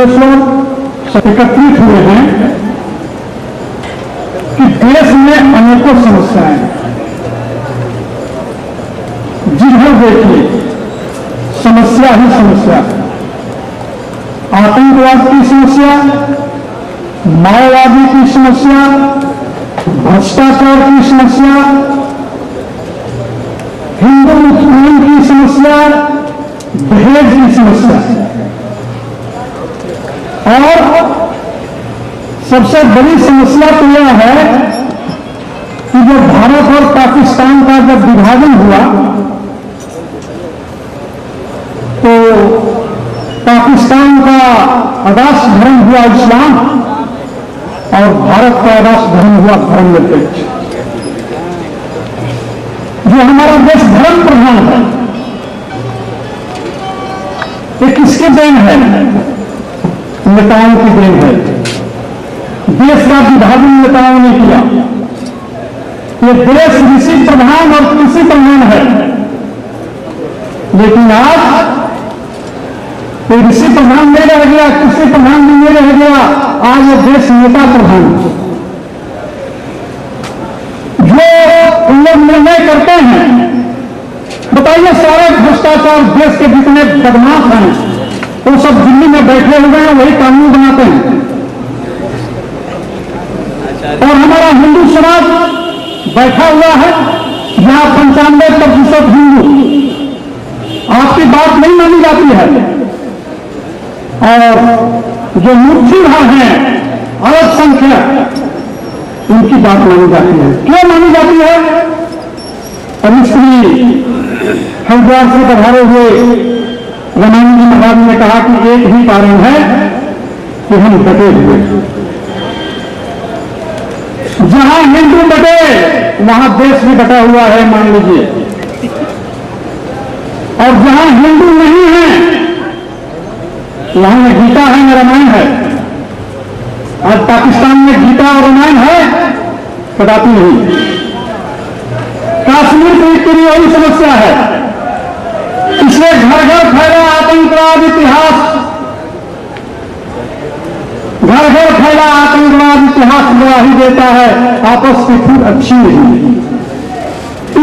विश्लेषक एकत्रित हुए हैं कि देश में अनेकों समस्याएं जिन्हें देखिए समस्या ही समस्या, आतंकवाद की समस्या, माओवादी की समस्या, भ्रष्टाचार की समस्या, हिंदू मुस्लिम की समस्या, दहेज की समस्या, और सबसे बड़ी समस्या तो यह है कि जब भारत और पाकिस्तान का जब विभाजन हुआ तो पाकिस्तान का आदर्श धर्म हुआ इस्लाम और भारत का आदर्श धर्म हुआ धर्मनिरपेक्ष। जो हमारा देश धर्म प्रधान है, ये किसके देन है? नेताओं की देन है। देश का विभाजन नेताओं ने किया। ये देश ऋषि प्रधान और कृषि प्रधान है, लेकिन आज कोई ऋषि प्रधान नहीं रह गया, कृषि प्रधान भी नहीं रह गया, आज ये देश नेता प्रधान। जो लोग निर्णय करते हैं, बताइए सारे भ्रष्टाचार देश के जितने बदमाश हैं वो सब दिल्ली में बैठे हुए हैं, वही कानून बनाते हैं। और हमारा हिंदू समाज बैठा हुआ है जहां 95% हिंदू, आपकी बात नहीं मानी जाती है, और जो मुख्य हैं अल्पसंख्यक, उनकी बात मानी जाती है। क्यों मानी जाती है? अमिश्री हरिद्वार से पधारे हुए रामायण जी महाराज ने कहा कि एक ही कारण है कि हम बटे हुए। जहां हिंदू बटे वहां देश भी बटा हुआ है, मान लीजिए, और जहां हिंदू नहीं है वहां न गीता है न रामायण है। आज पाकिस्तान में गीता और रामायण है? कदापि नहीं। कश्मीर की यही समस्या है, इसलिए घर घर फैला आतंकवाद इतिहास, घर घर फैला आतंकवाद इतिहास गवाही देता है आपस की फिर अच्छी नहीं।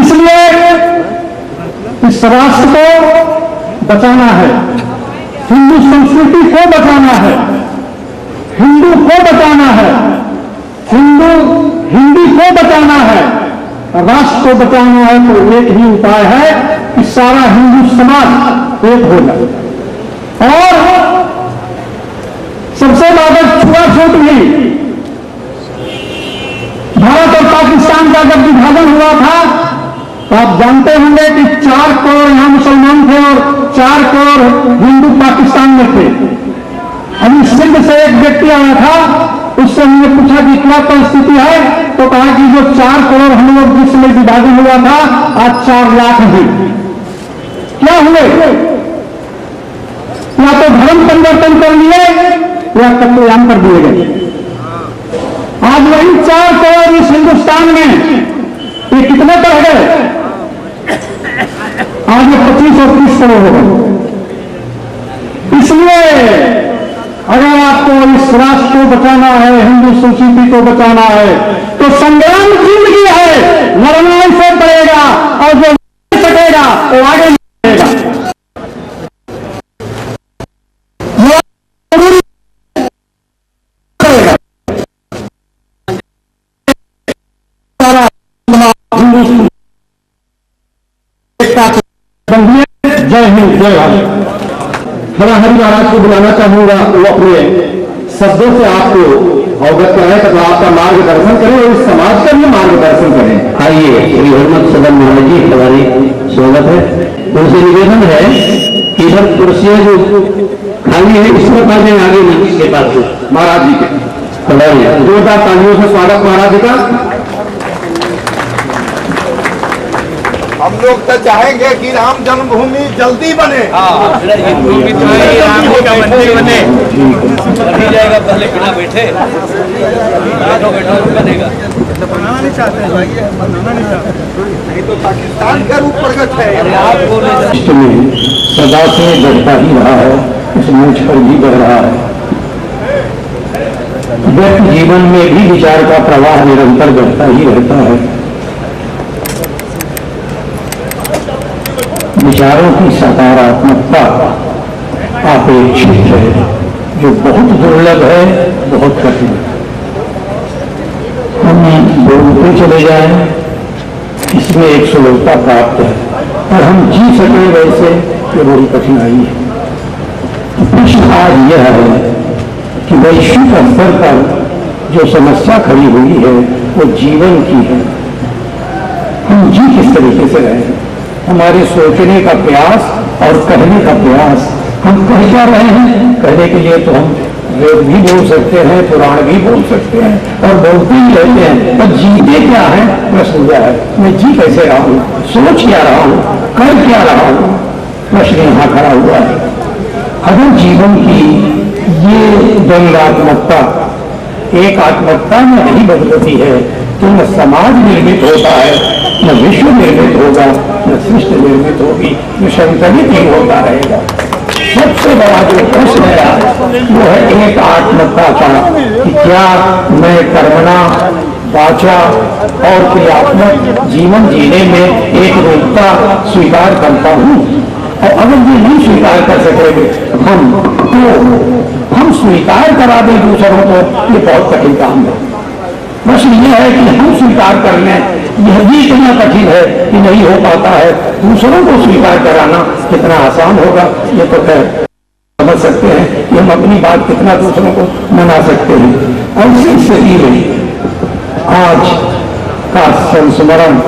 इसलिए इस राष्ट्र को बचाना है, हिंदू संस्कृति को बचाना है, हिंदू को बचाना है, हिंदी को बचाना है, राष्ट्र को बचाना है। तो एक ही उपाय है कि सारा हिंदू समाज एक हो जाए। और सबसे ज्यादा छुआछूत भी भारत और पाकिस्तान का जब विभाजन हुआ था तो आप जानते होंगे कि 4 करोड़ यहां मुसलमान थे और 4 करोड़ हिंदू पाकिस्तान में थे। अभी सिंध से एक व्यक्ति आया था, उससे हमने पूछा कि क्या परिस्थिति है, तो कहा कि जो 4 करोड़ हम लोग जिसमें विभाजन हुआ था आज 4 लाख हैं। क्या हुए? या तो धर्म परिवर्तन कर लिए या कत्लेआम कर दिए गए। आज वही 4 करोड़ इस हिंदुस्तान में ये कितने बढ़ गए? आज ये 25 और 30 करोड़ हो गए। इसलिए अगर आपको इस राष्ट्र को बचाना है, हिंदू संस्कृति को बचाना है, तो संग्राम जिंदगी है, लड़ना से पड़ेगा, और जो नहीं सकेगा वो आगे नहीं बढ़ेगा। जय हिंद, जय भारत। मैं हरि महाराज को बुलाना चाहूंगा, वो अपने शब्दों से आपको अवगत कराए तथा आपका मार्गदर्शन करें और इस समाज का भी मार्गदर्शन करें। आइए, श्री हरमत सदन महाराज जी हमारी स्वागत है। उनसे निवेदन है कि इधर कुर्सियां जो खाली है इसमें पास आगे नहीं के पास महाराज जी के जोरदार तालियों से स्वागत महाराज जी का। हम लोग तो चाहेंगे कि राम जन्मभूमि जल्दी बने, राम का मंदिर बने, अभी जाएगा पहले बिना बैठे बैठो बनेगा। बनाना नहीं चाहते, बनाना नहीं चाहते, नहीं तो पाकिस्तान का रूप प्रगट है। सदा से बढ़ता ही रहा है, इस मंच पर भी बढ़ रहा है। व्यक्ति जीवन में भी विचार का प्रवाह निरंतर बढ़ता ही रहता है। विचारों की सकारात्मकता अपेक्षित है, जो बहुत दुर्लभ है, बहुत कठिन है। हम बोलते चले जाएं, इसमें एक सुलभता प्राप्त है, और हम जी सके वैसे ये बड़ी कठिनाई है। प्रश्न आज यह है कि वैश्विक स्तर पर जो समस्या खड़ी हुई है वो जीवन की है। हम जी किस तरीके से रहे हैं, हमारे सोचने का प्रयास और कहने का प्रयास। हम कह क्या रहे हैं, कहने के लिए तो हम वेद भी बोल सकते हैं, पुराण भी बोल सकते हैं और बोलते ही रहते हैं, पर जीते क्या है प्रश्न यह है, मैं जी कैसे रहा हूं, सोच क्या रहा हूं, कर क्या रहा हूं, प्रश्न यहां खड़ा हुआ है। अगर जीवन की ये द्वंद्वात्मकता एक आत्मकता में नहीं बदलती है तो न समाज निर्मित होता है, न विश्व निर्मित होगा, न सृष्टि निर्मित होगी, न संतुलित ही होता रहेगा। सबसे बड़ा जो प्रश्न है वो है एक आत्मकता का, कि क्या मैं कर्मणा वाचा और क्रियात्मक जीवन जीने में एक रूपता स्वीकार करता हूं। और अगर ये नहीं स्वीकार कर सकेंगे हम स्वीकार करा दें दूसरों को, ये बहुत कठिन काम है। प्रश्न यह है कि हम स्वीकार कर लें, यह भी इतना कठिन है कि नहीं हो पाता है। दूसरों को स्वीकार कराना कितना आसान होगा, ये तो खैर समझ सकते हैं कि हम अपनी बात कितना दूसरों को मना सकते हैं। ऐसी स्थिति में आज का संस्मरण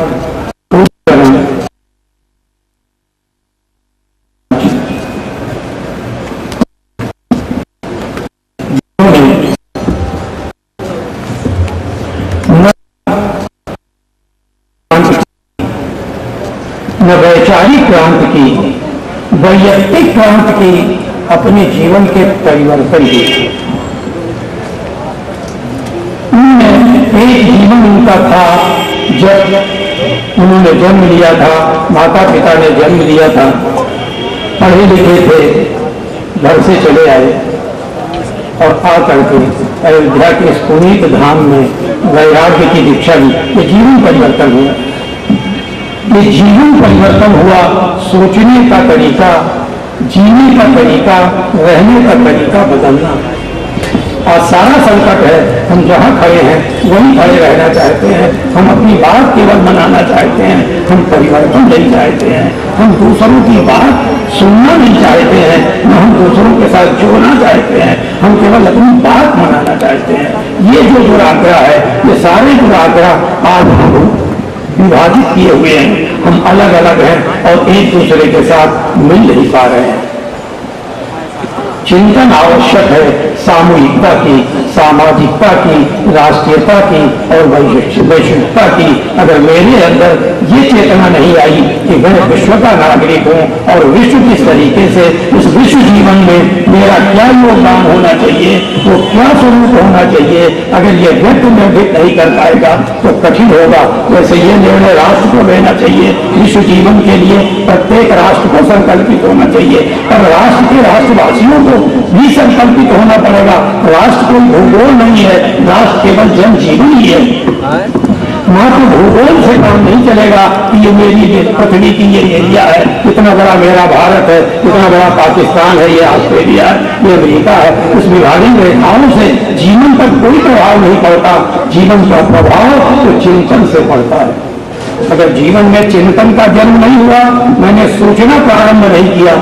न वैचारिक क्रांति की, वैयक्तिक क्रांति की, अपने जीवन के परिवर्तन की। एक जीवन उनका था जब उन्होंने जन्म लिया था, माता पिता ने जन्म लिया था, पढ़े लिखे थे, घर से चले आए और आकर के अयोध्या के इस पुनीत धाम में वैराग्य की दीक्षा ली। ये जीवन परिवर्तन हुआ, ये जीवन परिवर्तन हुआ। सोचने का तरीका, जीने का तरीका, रहने का तरीका बदलना। और सारा संकट है, हम जहाँ खड़े हैं वहीं खड़े रहना चाहते हैं, हम अपनी बात केवल मनाना चाहते हैं, हम परिवर्तन नहीं चाहते हैं, हम दूसरों की बात सुनना नहीं चाहते हैं, न हम दूसरों के साथ जोड़ना चाहते हैं, हम केवल अपनी बात मनाना चाहते हैं। ये जो दुराग्रह है, ये सारे दुराग्रह आज हम विभाजित किए हुए हैं, हम अलग अलग हैं और एक दूसरे के साथ मिल नहीं पा रहे हैं। चिंतन आवश्यक है सामूहिकता की, सामाजिकता की, राष्ट्रीयता की और वैश्विकता की। अगर मेरे अंदर ये चेतना नहीं आई कि मैं विश्व का नागरिक हूँ और विश्व किस तरीके से इस विश्व जीवन में मेरा क्या योगदान होना चाहिए, वो क्या स्वरूप होना चाहिए, अगर ये व्यक्ति निर्मित नहीं कर पाएगा तो कठिन होगा। वैसे ये निर्णय राष्ट्र को लेना चाहिए, विश्व जीवन के लिए प्रत्येक राष्ट्र को संकल्पित होना चाहिए, और राष्ट्र के राष्ट्रवासियों को भी संकल्पित होना पड़ेगा। राष्ट्र कोई भूगोल नहीं है, राष्ट्र केवल जन जीवन ही है। मात्र भूगोल से काम नहीं चलेगा कि ये मेरी पृथ्वी की ये एरिया है, इतना बड़ा मेरा भारत है, इतना बड़ा पाकिस्तान है, ये ऑस्ट्रेलिया है, ये अमेरिका है। उस विभाजन रेखाओं से जीवन पर कोई प्रभाव नहीं पड़ता। जीवन का प्रभाव तो चिंतन से पड़ता है। अगर जीवन में चिंतन का जन्म नहीं हुआ, मैंने सोचना प्रारंभ नहीं किया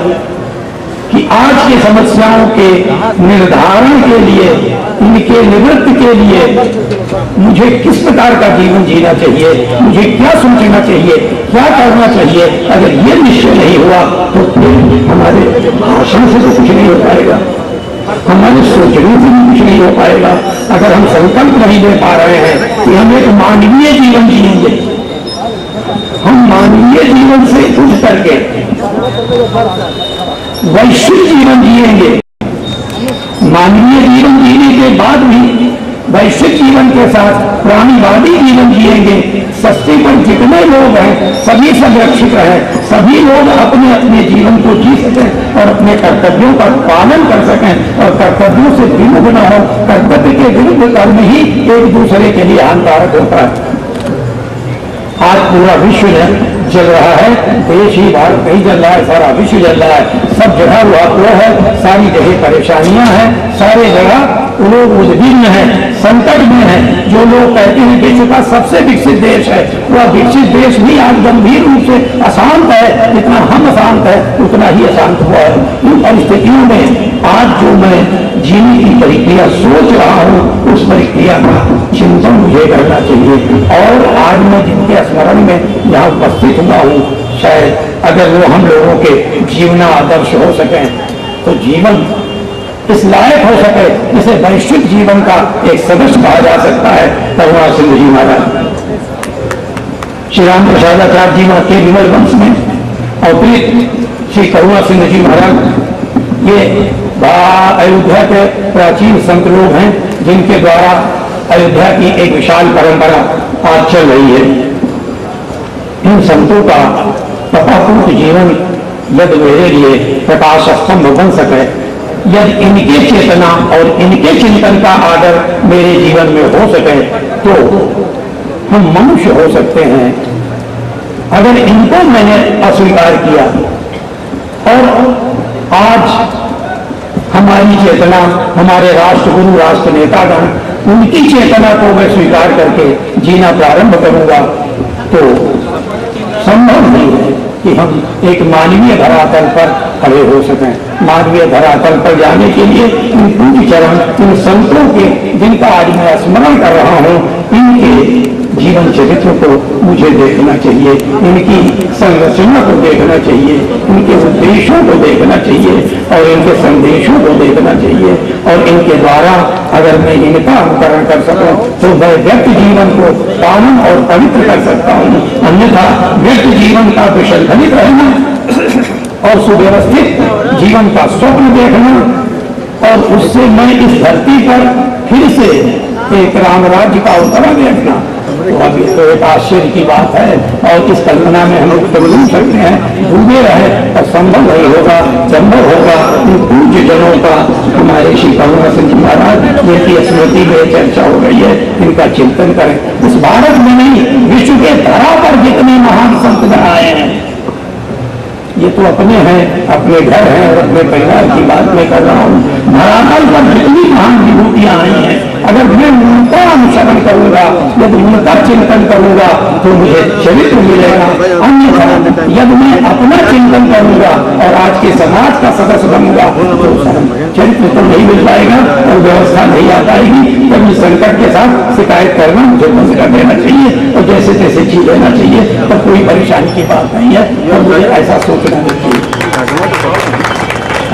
कि आज की समस्याओं के निर्धारण के लिए, इनके निवृत्ति के लिए मुझे किस प्रकार का जीवन जीना चाहिए, मुझे क्या सोचना चाहिए, क्या करना चाहिए, अगर ये निश्चय नहीं हुआ तो फिर हमारे भाषण से तो कुछ नहीं हो पाएगा, हमारे सोचने से भी कुछ नहीं हो पाएगा। अगर हम संकल्प नहीं ले पा रहे हैं कि हम एक मानवीय जीवन जिएंगे, हम मानवीय जीवन से उठ करके वैश्विक जीवन जिएंगे, मानवीय जीवन जीने के बाद भी वैश्विक जीवन के साथ प्राणीवादी जीवन जिएंगे। सस्ते पर जितने लोग हैं सभी संरक्षित रहे, सभी लोग अपने अपने जीवन को जी सकें और अपने कर्तव्यों का पालन कर सकें और और कर्तव्यों से विमुख न हो। कर्तव्य के विरुद्ध कर्म ही एक दूसरे के लिए हानिकारक होता है। आज पूरा विश्व जल रहा है, देश ही भारत नहीं जल रहा है, सारा विश्व जल रहा है। सब जगह हुआ है, सारी जगह परेशानियां हैं, सारे जगह लोग उद्विग्न है, संकट में है। जो लोग कहते हैं विश्व का सबसे विकसित देश है, वह विकसित देश भी आज गंभीर रूप से अशांत है। जितना हम अशांत है उतना ही अशांत हुआ है। इन परिस्थितियों में आज जो मैं जीने की प्रक्रिया सोच रहा हूँ, उस प्रक्रिया का चिंतन मुझे करना चाहिए। और आज मैं जिनके स्मरण में यहाँ उपस्थित हुआ हूँ, शायद अगर वो हम लोगों के जीवन आदर्श हो सके तो जीवन इस लायक हो सके जिसे वैश्विक जीवन का एक सदस्य कहा जा सकता है। करुणा सिंह जी महाराज, श्री राम प्रसाद आचार्य जी के विमल वंश में अवतरित श्री करुणा सिंह जी महाराज ये अयोध्या के प्राचीन संत लोग हैं, जिनके द्वारा अयोध्या की एक विशाल परंपरा आज चल रही है। इन संतों का तपापूर्त जीवन यदि मेरे लिए प्रकाश स्तंभ बन सके, यदि इनके चेतना और इनके चिंतन का आदर मेरे जीवन में हो सके, तो हम मनुष्य हो सकते हैं। अगर इनको मैंने अस्वीकार किया और आज हमारी चेतना, हमारे राष्ट्रगुरु राष्ट्र नेतागण, उनकी चेतना को मैं स्वीकार करके जीना प्रारंभ करूंगा, तो संभव नहीं है कि हम एक मानवीय धरातल पर खड़े हो सकें। मानवीय धरातल पर जाने के लिए इन पूज्य चरण, इन संतों के जिनका आज मैं स्मरण कर रहा हूँ, इनके जीवन चरित्र को मुझे देखना चाहिए, इनकी संरचना को देखना चाहिए, इनके उद्देश्यों को देखना चाहिए और इनके संदेशों को देखना चाहिए। और इनके द्वारा अगर मैं इनका अनुकरण कर सकूं तो मैं व्यक्ति जीवन को पावन और पवित्र कर सकता हूं। अन्यथा व्यक्ति जीवन का विसंगठित रहना और सुव्यवस्थित जीवन का स्वप्न देखना और उससे मैं इस धरती पर फिर से एक राम राज्य का अवतरण देखना, तो अभी तो एक आश्चर्य की बात है। और इस कल्पना में हम लोग तो डूब सकते हैं, डूबे रहे और संभव नहीं होगा। संभव होगा इन पूज्य जनों का, हमारे श्री करुणा सिंह जी महाराज जिनकी स्मृति में चर्चा हो रही है, इनका चिंतन करें। इस भारत में नहीं, विश्व के धरा पर जितने महान संत आए हैं, ये तो अपने हैं, अपने घर हैं और अपने परिवार की बात मैं कर रहा हूँ। धरातल पर जितनी महान विभूतियां आई हैं, अगर मैं उनका अनुसरण करूंगा, यदि उनका चिंतन करूंगा तो मुझे चरित्र मिलेगा। अन्यथा यदि मैं अपना चिंतन करूंगा और आज के समाज का सदस्य बनूंगा तो चरित्र तो नहीं मिल पाएगा और व्यवस्था नहीं आ पाएगी। तब इस संकट के साथ शिकायत करना मुझे बंद कर देना चाहिए और जैसे तैसे जी लेना चाहिए, तब कोई परेशानी की बात नहीं है। और मुझे ऐसा सोचना नहीं चाहिए।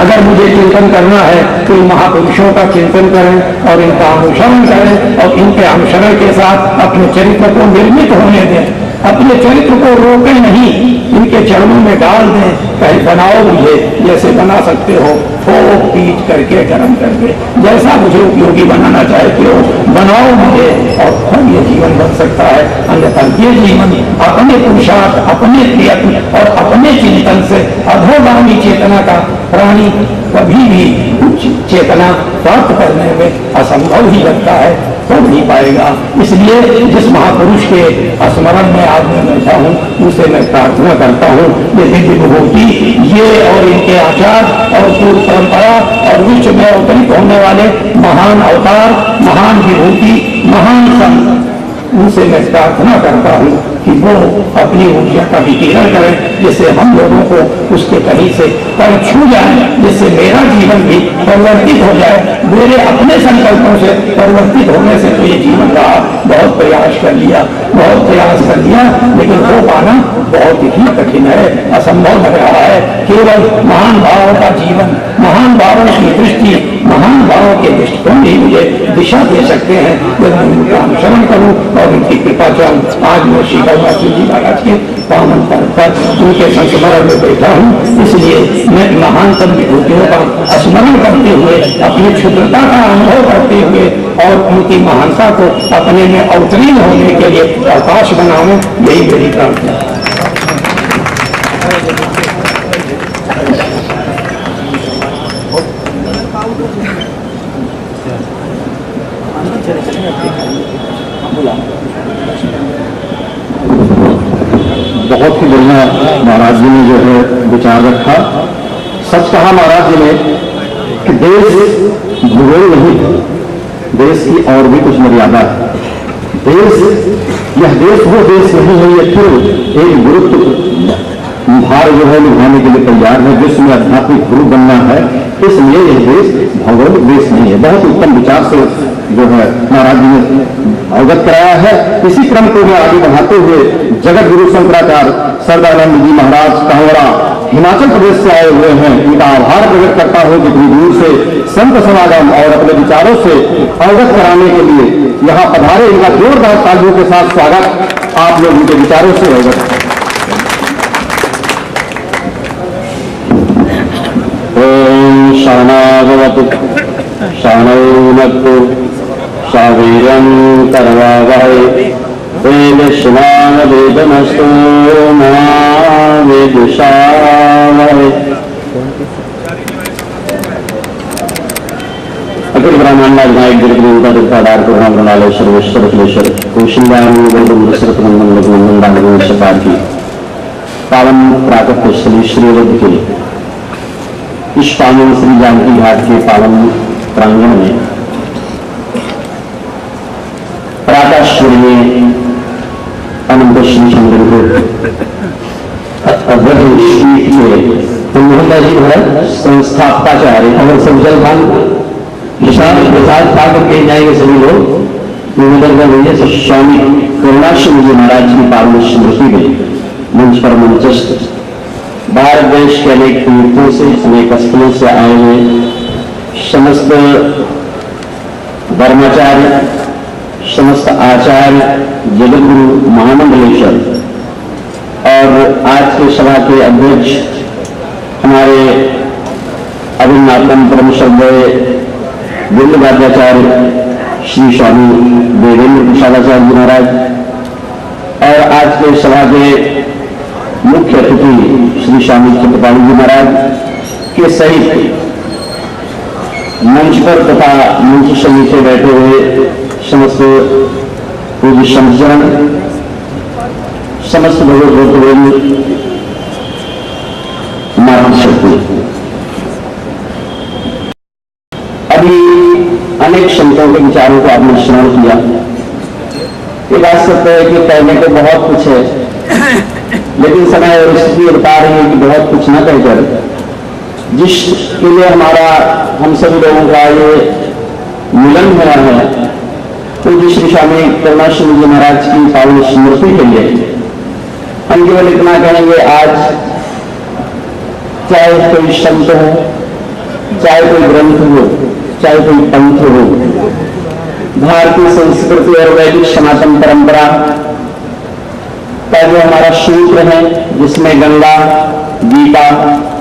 अगर मुझे चिंतन करना है तो इन महापुरुषों का चिंतन करें और इनका अनुसरण करें और इनके अनुसरण के साथ अपने चरित्र को निर्मित होने दें। अपने चरित्र को रोकें नहीं, इनके चरणों में डाल दें। कहीं बनाओ मुझे, जैसे बना सकते हो, ठोक पीट करके गरम करके, जैसा मुझे उपयोगी बनाना चाहते हो बनाओ मुझे, और फिर ये जीवन बन सकता है। अन्यथा ये जीवन अपने पुरुषार्थ, अपने प्रयत्न और अपने चिंतन से अधोगामी चेतना का प्राणी कभी भी उच्च चेतना प्राप्त करने में असंभव ही लगता है, हो नहीं पाएगा। इसलिए जिस महापुरुष के स्मरण में आज मैं बैठा हूँ, उसे मैं प्रार्थना करता हूँ ये दिव्य विभूति, ये और इनके आचार और पूर्व परंपरा और विश्व में अवतरित होने वाले महान अवतार, महान विभूति, महान संत, उनसे मैं प्रार्थना करता हूँ कि वो अपनी ऊर्जा का विकीर्ण करें, जिससे हम लोगों को उसके कहीं से पर छू जाए, जिससे मेरा जीवन भी परिवर्तित हो जाए। मेरे अपने संकल्पों से परिवर्तित होने से तो ये जीवन रहा, बहुत प्रयास कर लिया, बहुत प्रयास कर लिया, लेकिन हो पाना बहुत ही कठिन है, असंभव लग रहा है। केवल महान भावों का जीवन, महान भावों की दृष्टि, महान भावों के दृष्टिकोण ही मुझे दिशा दे सकते हैं। जब मैं उनका अनुसरण करूँ और उनकी कृपा चाहूँ। आज मैं श्री करुणा सिंह जी महाराज के पावन पर उनके संस्मरण में बैठा हूँ, इसलिए मैं महानतम विभूतियों का स्मरण करते हुए, अपनी क्षुद्रता का अनुभव करते हुए और उनकी महानता को अपने में अवतीर्ण होने के लिए अवकाश बनाऊं, यही मेरी प्रार्थना है। बहुत ही बढ़िया महाराज जी ने जो है विचार रखा। सच कहा महाराज जी ने कि देश भूगोल नहीं है, देश की और भी कुछ मर्यादा है। देश, यह देश वो देश नहीं है, यह फिर एक गुरुत्व भार जो है निभाने के लिए तैयार है, जिसमें आध्यात्मिक गुरु बनना है। इसलिए यह देश भौगोलिक देश नहीं है। बहुत उत्तम विचार से जो है महाराज जी ने अवगत कराया है। इसी क्रम को मैं आगे बढ़ाते हुए जगत गुरु शंकराचार्य सरदानंद जी महाराज कांवड़ा हिमाचल प्रदेश से आए हुए हैं, उनका आभार प्रकट करता हूं कि इतनी दूर से संत समागम और अपने विचारों से अवगत कराने के लिए यहाँ पधारे। इनका जोरदार तालियों के साथ स्वागत। आप लोग उनके विचारों से अवगत। ओम शानागवतु शानौ नक्तु शावीरं करवावहै वेदश्नावेदनस्तु मा वेदशावहै। अखिल ब्रह्मांड नायक जगद्गुरुता दुर्गाधार प्रोग्राम प्रणालय सर्वेश्वर अखिलेश्वर कौशल्यानंदन सरकार की पावन प्राकट्य श्रीवद के इस पावन श्री जानकी घाट के पावन प्रांगण में प्राकाश्वरीय अनंत श्री चंद्र मोहनदास जी महाराज संस्थापकाचार्य और सज्जल खान विशाल प्रसाद पाकर के जाएंगे सभी लोग निवेदन कर लीजिए। स्वामी करुणाश्रम जी महाराज की पावन स्मृति में मंच पर मंचस्थ भारत देश के अनेक तीर्थों से अनेक स्थलों से आए हुए समस्त धर्माचार्य, समस्त आचार्य, जगतगुरु महामंडलेश्वर और आज के सभा के अध्यक्ष हमारे अभिनातम परम श्रद्धेय वृंदवाद्याचार्य श्री स्वामी देवेंद्र प्रसादाचार्य जी महाराज और आज के सभा के मुख्य अतिथि श्री स्वामी चित्रपाणी जी महाराज के सहित मंच पर तथा मंच से नीचे बैठे हुए समस्त पूज्य संतजन, समस्त भगवत मातृशक्ति। अभी अनेक संतों के विचारों को आपने श्रवण किया। ये बात सत्य है कि कहने को बहुत कुछ है, लेकिन समय और स्थिति बता रही है कि बहुत कुछ न कहकर जिसके लिए हम सभी लोगों का ये मिलन हुआ है, तो श्री स्वामी करुणाश्रम जी महाराज की पावन स्मृति के लिए हम केवल इतना कहेंगे। आज चाहे कोई संत हो, चाहे कोई ग्रंथ हो, चाहे कोई पंथ हो, भारतीय संस्कृति और वैदिक सनातन परंपरा का जो हमारा सूत्र है, जिसमें गंगा, गीता,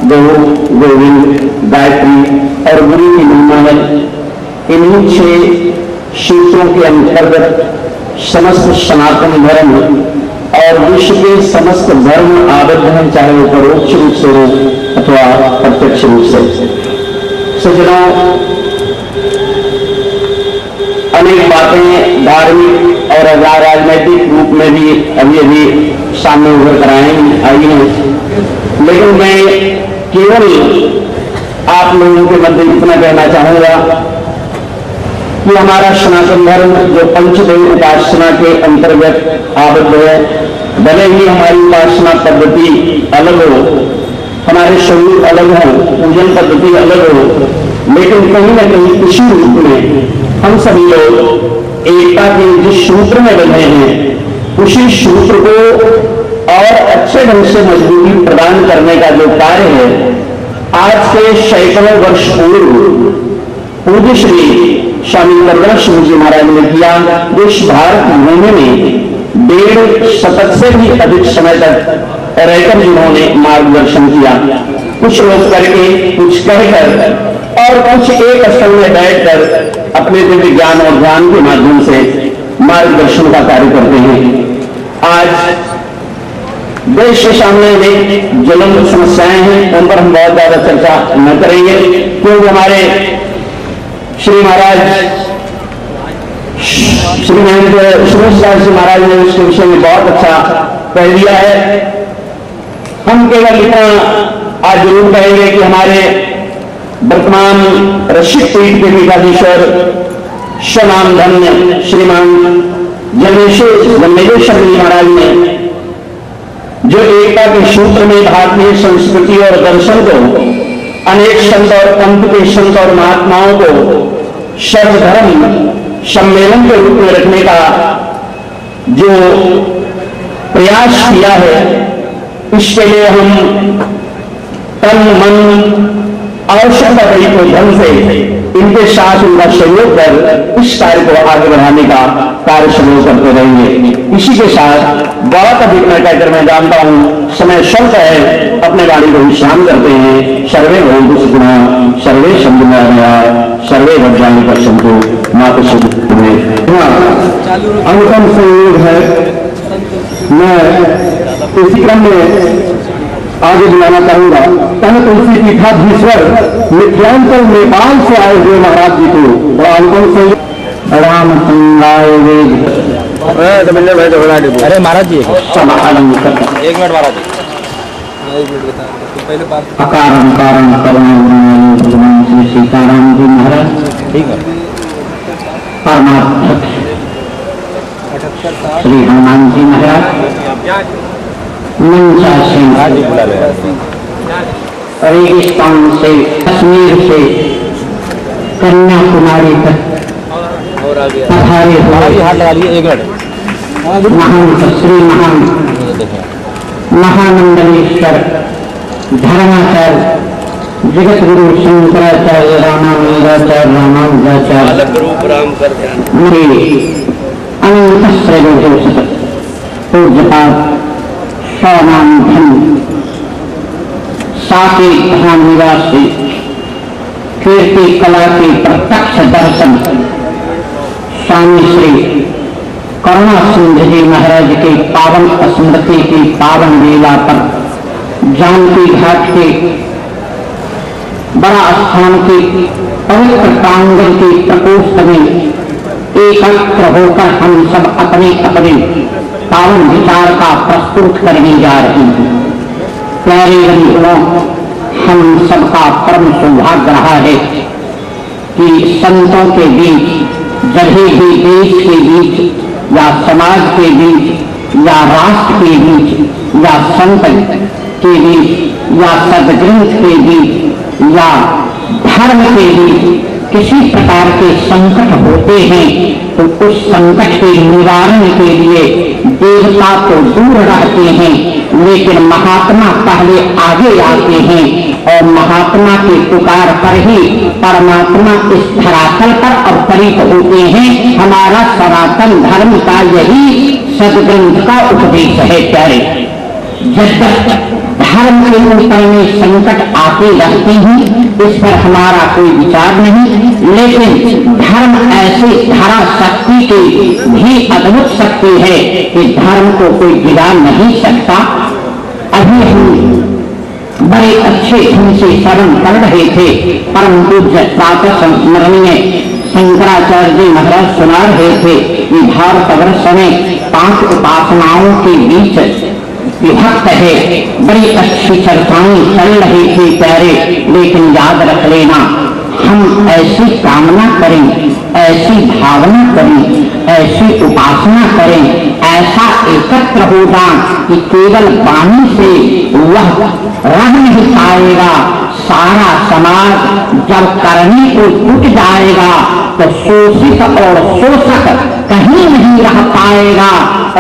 गौ, गोविंद, गायत्री और गुरु की महिमा है, इन्हीं 6 सूत्रों के अंतर्गत समस्त सनातन धर्म और विश्व के समस्त धर्म आबद्ध हैं, चाहे वो परोक्ष रूप से हो अथवा प्रत्यक्ष रूप से। सज्जनों, अनेक बातें धार्मिक और राजनैतिक रूप में भी अभी सामने उभर कर आई हैं, लेकिन मैं केवल आप लोगों के मध्य इतना कहना चाहूंगा कि हमारा सनातन धर्म जो पंचदेव उपासना के अंतर्गत आबद्ध है, भले ही हमारी उपासना पद्धति अलग हो, हमारे शरीर अलग हो, पूजन पद्धति अलग हो, लेकिन कहीं न कहीं किसी रूप में हम सभी लोग एकता के जिस सूत्र में बंधे हैं, उसी सूत्र को और अच्छे ढंग से मजबूती प्रदान करने का जो कार्य है, आज से सैकड़ों वर्ष पूर्व पूज्य श्री स्वामी करुणाश्रम जी महाराज ने किया। इस भारत भूमि में 1.5 शतक से भी अधिक समय तक रहकर जिन्होंने मार्गदर्शन किया, कुछ लोग करके, कुछ कहकर और कुछ एक स्थल में बैठकर अपने दिव्य ज्ञान और ध्यान के माध्यम से मार्गदर्शन का कार्य करते हैं। आज देश के सामने ज्वलंत समस्याएं हैं, उन पर हम बहुत ज्यादा चर्चा न करेंगे, क्योंकि हमारे श्री महाराज श्री महेंद्र सुरेश दास जी महाराज ने उसके विषय में बहुत अच्छा कह दिया है। हम केवल इतना आज जरूर कहेंगे कि हमारे वर्तमान रसिक पीठ के पीठाधीश्वर स्वनाम धन्य श्रीमान जन्मेश्वर जी महाराज ने जो एकता के सूत्र में भारतीय संस्कृति और दर्शन को अनेक संत और पंथ के संत और महात्माओं को सर्वधर्म सम्मेलन के रूप में रखने का जो प्रयास किया है, इसके लिए हम तन मन आवश्यकता पड़ी को ढंग से इनके साथ उनका सहयोग कर इस कार्य को आगे बढ़ाने का कार्य शुरू करते रहेंगे। इसी के साथ बहुत अधिक मैं कहकर मैं जानता हूं समय शब्द है, अपने गाड़ी को विश्राम करते हैं। सर्वे भवन्तु सुखिनः, सर्वे सन्तु निरामयाः, सर्वे भद्राणि पश्यन्तु मा कश्चित् दुःखं। अनुपम संयोग है, मैं इसी क्रम में आगे बुलाना चाहूंगा तन तुलसी पीठाधीश्वर मिथिलांचल नेपाल से आए हुए महाराज जी को बड़ा अनुपम संयोग। राम संगाय वेद अरे महाराज जी समानम एक मिनट महाराज जी एक मिनट बता पहले बात अकारं कारण करुणामय भगवान श्री सीताराम जी महाराज ठीक है परमात्मा श्री हनुमान जी महाराज मंचा सिंह जी बुला ले रेगिस्तान से कश्मीर से कन्याकुमारी तक और आगे पधारे हुए हाथ लगा लिए एक मिनट महान श्री महान महामंडलेश्वर धर्माचार्य जगत गुरु शंकराचार्य रामानंदाचार्य रामानुजाचार्य अलग रूप राम कर ध्यान मेरे अनंत श्रेय पूज्यपाद स्वनाम धन साकेत धाम निवासी कीर्ति कला के प्रत्यक्ष दर्शन स्वामी श्री करुणा सिंह जी महाराज के पावन स्मृति की पावन लीला पर जानकी घाट के बड़ा स्थान के पवित्र प्रांगण के प्रकोष्ठ में एकत्र होकर हम सब अपने अपने पावन विचार का प्रस्तुत करने जा रहे हैं। प्यारे बंधुओं, हम सबका परम सौभाग्य रहा है कि संतों के बीच, जब भी देश के बीच या समाज के बीच या राष्ट्र के बीच या संत के बीच या सदग्रंथ के बीच या धर्म के बीच किसी प्रकार के संकट होते हैं तो उस संकट के निवारण के लिए देवता तो दूर रहते हैं, लेकिन महात्मा पहले आगे आते हैं और महात्मा के पुकार पर ही परमात्मा इस धरातल पर अवतरित होते हैं। हमारा सनातन धर्म का यही सदग्रंथ का उपदेश है। प्यारे, जब तक धर्म के ऊपर में संकट आते रहते हैं, इस पर हमारा कोई विचार नहीं, लेकिन धर्म ऐसे धारा शक्ति के भी अद्भुत शक्ति है कि धर्म को कोई गिरा नहीं सकता। अभी हम बड़े अच्छे ढंग से श्रवण कर रहे थे, परम पूज्य प्रातः स्मरणीय शंकराचार्य जी महाराज सुना रहे थे कि भारतवर्ष में 5 उपासनाओं के बीच विभक्त है। बड़ी अच्छी चर्चाएं चल रही थी प्यारे, लेकिन याद रख लेना, हम ऐसी कामना करें, ऐसी भावना करें, ऐसी उपासना करें, ऐसा एकत्र हो जाए कि केवल वाणी से वह रह नहीं पाएगा। सारा समाज जब करने को जुट जाएगा तो शोषित और शोषक कहीं नहीं रह पाएगा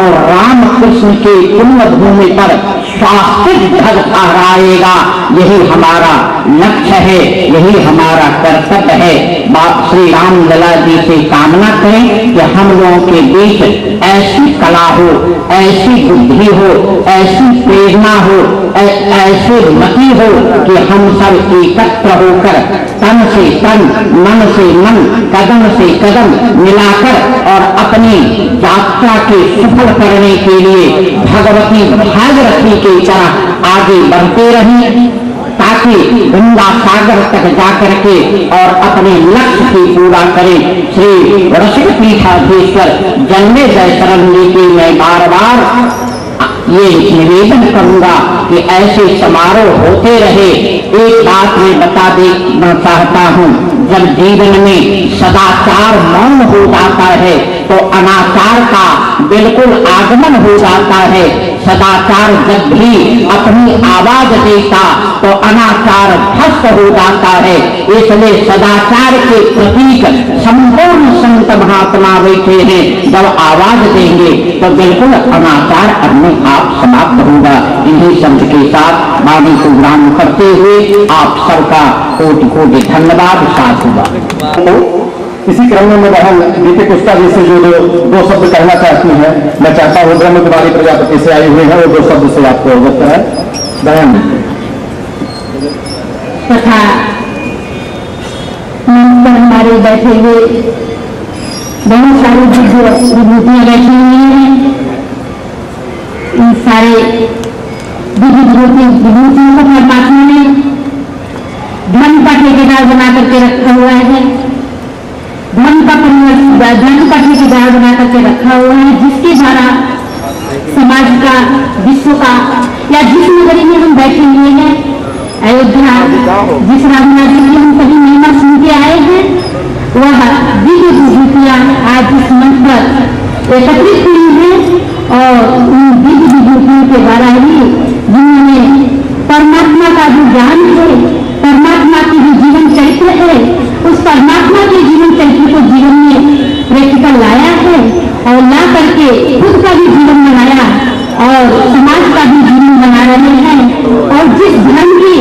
और राम कृष्ण के पुण्य भूमि पर शाश्वत ध्वज फहराएगा। यही हमारा लक्ष्य है, यही हमारा कर्तव्य है। बाप श्री राम लला जी से कामना करें कि हम लोगों के बीच ऐसी कला हो, ऐसी बुद्धि हो, ऐसी प्रेरणा हो, ऐसी मति हो कि हम सब एकत्र होकर तन से तन, मन से मन, कदम से कदम मिलाकर और अपनी यात्रा के सफल करने के लिए भगवती भागीरथी की तरह आगे बढ़ते रहें। ताकि गंगा सागर तक जाकर के और अपने लक्ष्य की पूरा करें। श्री रसिक पीठाधीश्वर जन्मेजय शरण जी की मैं बार बार ये निवेदन करूंगा कि ऐसे समारोह होते रहे। एक बात मैं बता देना चाहता हूँ, जब जीवन में सदाचार मौन हो जाता है तो अनाचार का बिल्कुल आगमन हो जाता है। सदाचार जब भी अपनी आवाज देता तो अनाचार ध्वस्त हो जाता है। इसलिए सदाचार के प्रतीक संपूर्ण संत महात्मा बैठे हैं, जब आवाज देंगे तो बिल्कुल अनाचार अपने आप समाप्त होगा। इन्हीं संत के साथ वाणी को विराम करते हुए आप सबका कोटि कोटि धन्यवाद साथ हुआ। इसी क्रम में मैं बहन दीपक गुप्ता जी से जो दो शब्द कहना चाहती हैं, मैं चाहता हूँ ब्रह्म कुमारी प्रजापति से आए हुए हैं, वो 2 शब्द से आपको अवगत है बहन। तथा हमारे बैठे हुए बहुत सारी विभूतियां बैठी हुई हैं। इन सारे विभूतियों को परमात्मा ने धन का ठेकेदार बना करके रखा हुआ है, धन का ठेकेदार बना करके रखा हुआ है, जिसके द्वारा समाज का, विश्व का, या जिस नगरी में हम बैठे हुए हैं, अयोध्या, जिस रामनाथ जी की हम सभी महिमा सुन के आए हैं, वह दिव्य विभूतियां आज इस मंच पर एकत्रित हुई हैं। और उन दिव्य विभूतियों के द्वारा ही जिन्होंने परमात्मा का जो ज्ञान है, परमात्मा की जो जीवन चरित्र है, उस परमात्मा के जीवन चरित्र को जीवन में प्रैक्टिकल लाया है और ला करके खुद का भी जीवन बनाया और समाज का भी जीवन बना रहे हैं। और जिस धर्म की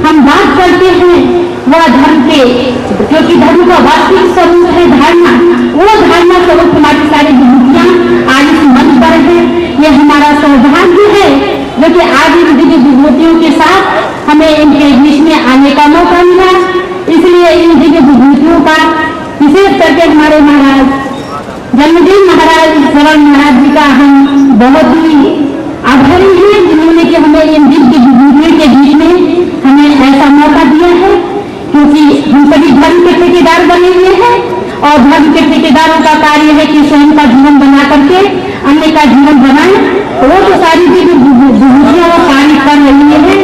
हम बात करते हैं वह धर्म के, क्योंकि धर्म का वास्तविक स्वरूप है धारणा, वो धारणा स्वरूप हमारी सारी विभूतियां आज इस मंच पर है। ये हमारा सौभाग्य है जो कि आज इन दिव्य विभूतियों के साथ हमें इनके बीच में आने का मौका मिला। इसलिए इन दिव्य विभूतियों का विशेष करके हमारे महाराज जन्मदिन महाराज शरण महाराज जी का हम बहुत ही आभारी हैं, जिन्होंने कि हमें इन दिव्य विभूतियों के बीच में हमें ऐसा मौका दिया है। क्योंकि हम सभी धर्म के ठेकेदार बने हुए हैं और धर्म के ठेकेदारों का कार्य है कि स्वयं का जीवन बना करके अन्य का जीवन बनाए। वो तो सारी विभूतियां वो कार्य कर रही है,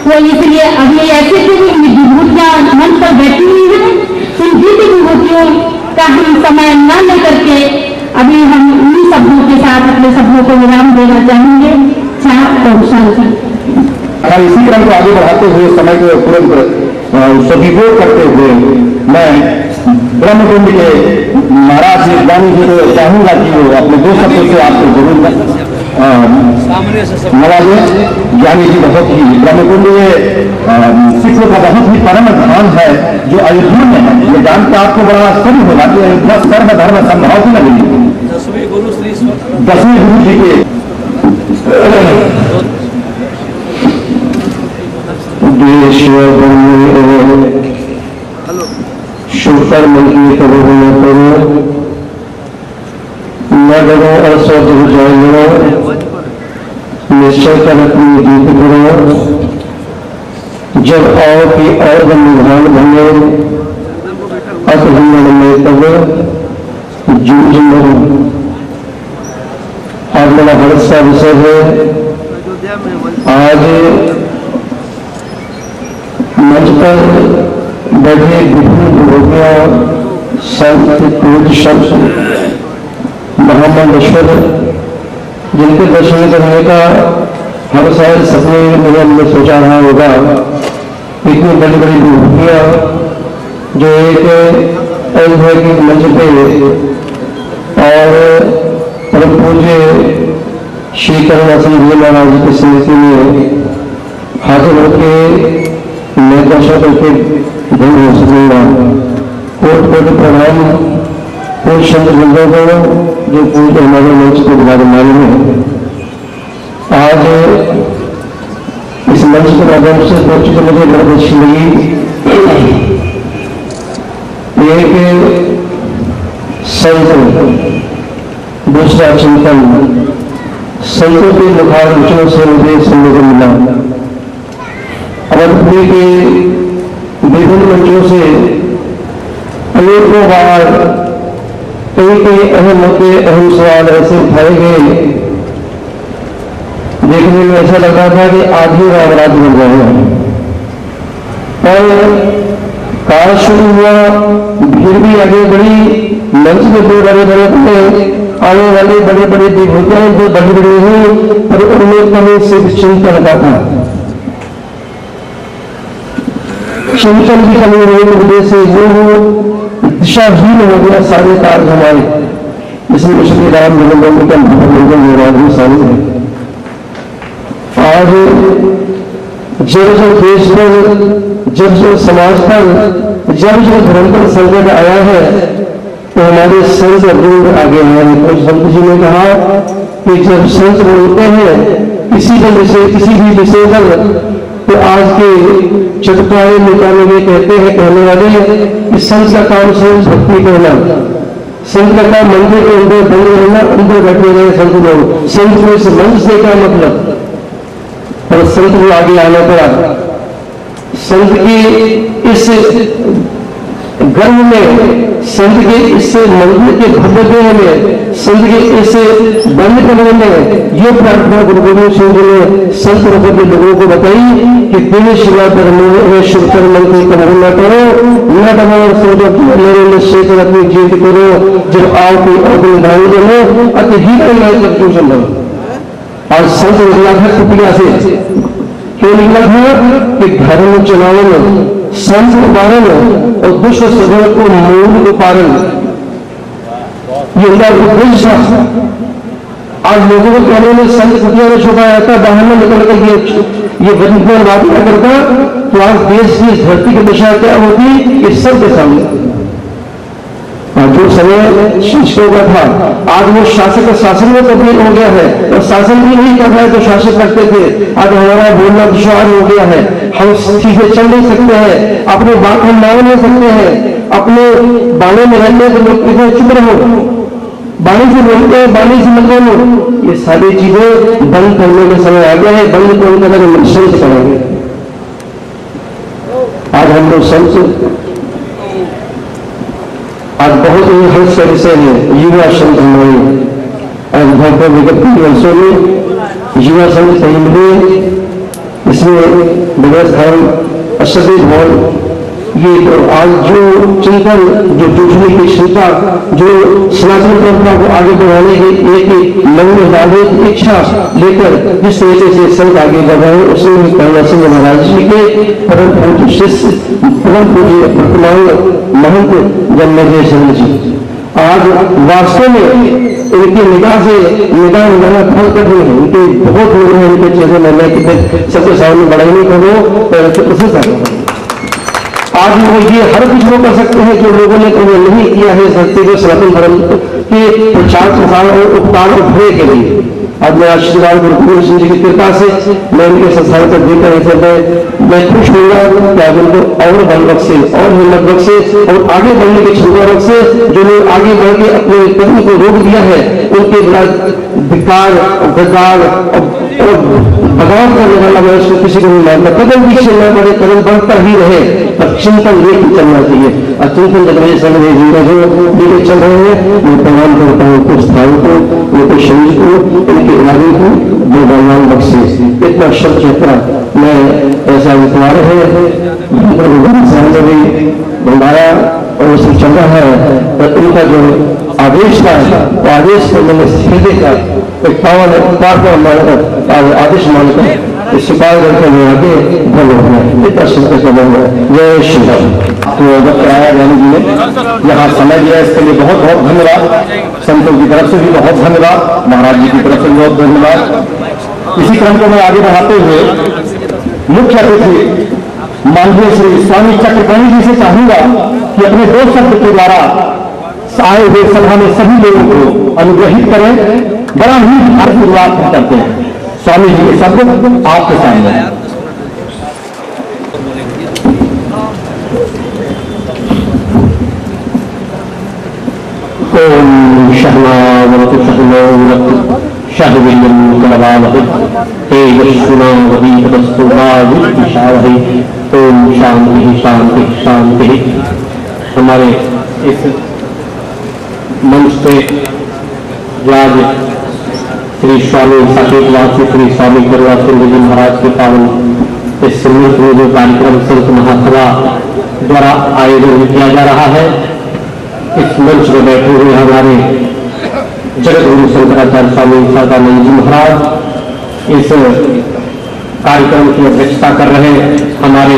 वो इसलिए अब ये ऐसे विभूतियां मंच पर बैठी हुई है। इन दिव्य विभूतियों का हम समय न लेकर के अभी हम उन्हीं शब्दों के साथ अपने शब्दों को विराम देना चाहेंगे। इसी क्रम को आगे बढ़ाते हुए समय को तुरंत सदुपयोग करते हुए मैं ब्रह्मकुंड के महाराज जी ज्ञानी जी को चाहूंगा कि वो अपने 2 शब्दों से आपको जरूर नवाजे। ज्ञानी जी बहुत ही ब्रह्मकुंड ये सिखों का बहुत ही परम धाम है जो अयोध्या में है। ये जान के आपको बड़ा आश्चर्य होगा कि अयोध्या सर्व धर्म संभाव की लगी। 10वें गुरु जी के शुकर मंत्री करो न डरो असद जाएगा, निश्चय कर अपनी दीप करो। जब आओ कि और निधान बने अतुल में तब जूझ मरो। आज मेरा हर्ष सा विषय है। आज मंच पर बैठे विभिन्न विभूतियां, संत, पूज्य शब्द, महामंडेश्वर, जिनके दर्शन करने का हर शायद सपने में हमने सोचा रहा होगा। इतनी बड़ी बड़ी विभूतियां जो एक ऐतिहासिक मंच पे और परम पूज्य श्री करुणासिंह जी महाराज की स्मृति में हाजिर होकर मैं दर्शक करके धन हो सकूंगा। कोट कोट प्रणाम पूज्य संत बंधुओं को जो पूज्य हमारे मंच को विराजमान है। आज इस मंच के माध्यम से पहुंच कर मुझे बहुत अच्छी लगी। एक संत, दूसरा चिंतन, संतों के मुखारविचों से मुझे सुनने को मिला। अवधपुरी के विभिन्न मंचों से अनेकों बार कई अहम मुद्दे, अहम सवाल ऐसे उठाए गए, देखने में ऐसा लगा था कि आधी रात बन रहे हैं। और कार शुरू हुआ, भीड़ भी आगे बढ़ी, मंच में दो बड़े बड़े आने वाले बड़े बड़े विभूतियां जो बड़ी बड़ी हुई, और उनमें कभी सिर्फ चिंतन का था, चिंतन की कमी होने की वजह से वो दिशाहीन हो गया, सारे कार्य हमारे, इसमें श्री राम जन्मभूमि का महाराज शामिल है। आज जब जब देश पर, जब जब समाज पर, जब जब धर्म पर संकट आया है, तो हमारे संत वृंद आगे आए। तो संत जी ने कहा कि जब संत बोलते हैं किसी भी विषय पर, तो आज के चटकारे निकालने में कहते हैं, कहने वाले कि संत का काम सिर्फ भक्ति करना, संत का काम मंदिर के अंदर बंद रहना, अंदर बैठे रहे संत लोग, संत में से मंच से क्या मतलब। और संत को आगे आना पड़ा। संत की इस गर्भ में, संत के इस मंदिर के भव्य में, संत के इस बंद करने में ये प्रार्थना गुरु गोविंद सिंह जी ने संत के लोगों को बताई कि तेरे शिवा धर्म शिव कर्म की कमर न करो, न डरो सोचो मेरे निश्चय कर अपनी जीत करो, जब आओ की अग्नि धारण करो अति ही करना संभव। और संत निकला था कुटिया से, क्यों निकला था कि धर्म चलावन, संत उपारण और दुष्ट स्वभाव को मूल उपारण, ये उनका उद्देश्य था। आज लोगों को कहने में संत कुटिया में छुपाया था, बाहर में निकल कर ये वृंदावन बात क्या करता, तो आज देश की इस धरती की दिशा क्या होती, इस सबके सामने। जो समय शिष्यों का था, आज वो शासक शासन में तब्दील हो गया है, और शासन भी नहीं कर रहा है जो शासक करते थे। आज हमारा बोलना दुश्वार हो गया है, हम सीधे चल नहीं सकते हैं, अपनी बात हम मान नहीं सकते हैं, अपने बाणे में रहने के लोग कितने चुप रहो, बाणी से बोलते हैं, बाणी से मत बोलो, ये सारी चीजें बंद करने का समय आ गया है। बंद करने का लगे संत करेंगे। आज हम लोग संत, आज बहुत ही हर्ष का विषय है युवा संघ हमारे। आज लगभग विगत 3 वर्षों में युवा संघ सही मिले, इसमें बगैर धर्म असदी भवन, ये तो आज जो चिंतन, जो दूसरे की चिंता, जो सनातन परंपरा को आगे बढ़ाने की एक मन में डाले इच्छा लेकर जिस तरीके से संत आगे बढ़ रहे हैं, उसमें कान्हा सिंह महाराज जी के परम पूज्य शिष्य, परम पूज्य वर्तमान महंत जन्मेजय सिंह जी आज वास्तव में इनकी निगाह से निगाह लगाना बहुत कठिन है। इनके बहुत लोग हैं, इनके चेहरे में मैं सबके सामने बढ़ाई नहीं करूँ तो प्रशंसा करूँ। आज वो ये हर कुछ वो कर सकते हैं जो लोगों ने कभी नहीं किया है धरती को सनातन धर्म के प्रचार प्रसार और उपकार और भय के लिए। आज मैं आशीर्वाद गुरु गोविंद सिंह जी की कृपा से मैं इनके संसार पर देकर ऐसे मैं खुश होगा कि आज उनको और बल बख्शे और हिम्मत बख्शे और आगे बढ़ने की क्षमता बख्शे। जो लोग आगे बढ़ के अपने कदम को रोक दिया है उनके बिना धिक्कार गद्दार और बगावत करने वाला मैं उसको किसी को नहीं मानता। कदम पीछे न पड़े, कदम बढ़ता ही रहे, पर चिंतन लेके चलना चाहिए। और चिंतन जगह समय जीवन जो लेके चल रहे हैं मैं प्रणाम करता हूँ कुछ स्थान को, उनके शरीर को, उनके इरादे को जो भगवान बख्शे। इतना शब्द यात्रा मैं ऐसा विचार है सामने भी भंडारा और सब चल रहा है, पर उनका जो आदेश था वो आदेश को मैंने हृदय का एक पावन आदेश मानकर स्वीकार करके मैं आगे बढ़ रहा है। इतना सुनते समय जय श्री राम। तो डॉक्टर आया ज्ञानी जी ने यहाँ समय दिया, इसके लिए बहुत बहुत धन्यवाद। संतों की तरफ से भी बहुत धन्यवाद, महाराज जी की तरफ से बहुत धन्यवाद। इसी क्रम को मैं आगे बढ़ाते हुए मुख्य अतिथि माननीय श्री स्वामी चक्रपाणी जी से चाहूंगा कि अपने 2 शब्द के द्वारा आए हुए सभा में सभी लोगों को अनुग्रहित करें। बड़ा ही आशीर्वाद करते हैं। स्वामी जी के शब्द आपके सामने। ओम शहनावतु शहनो शहविल्लम कलवावह तेजस्विनावधीतमस्तु मा विद्विषावहै। ओम शांति शांति शांति। हमारे इस मंच पे आज श्री स्वामी साकेतवासी श्री स्वामी करुणासिंह जी महाराज के पावन इस सम्मिलित में जो कार्यक्रम संत महासभा द्वारा आयोजन किया जा रहा है, इस मंच में बैठे हुए हमारे जगत गुरु शंकराचार्य स्वामी सदानंद जी महाराज, इस कार्यक्रम की अध्यक्षता कर रहे हमारे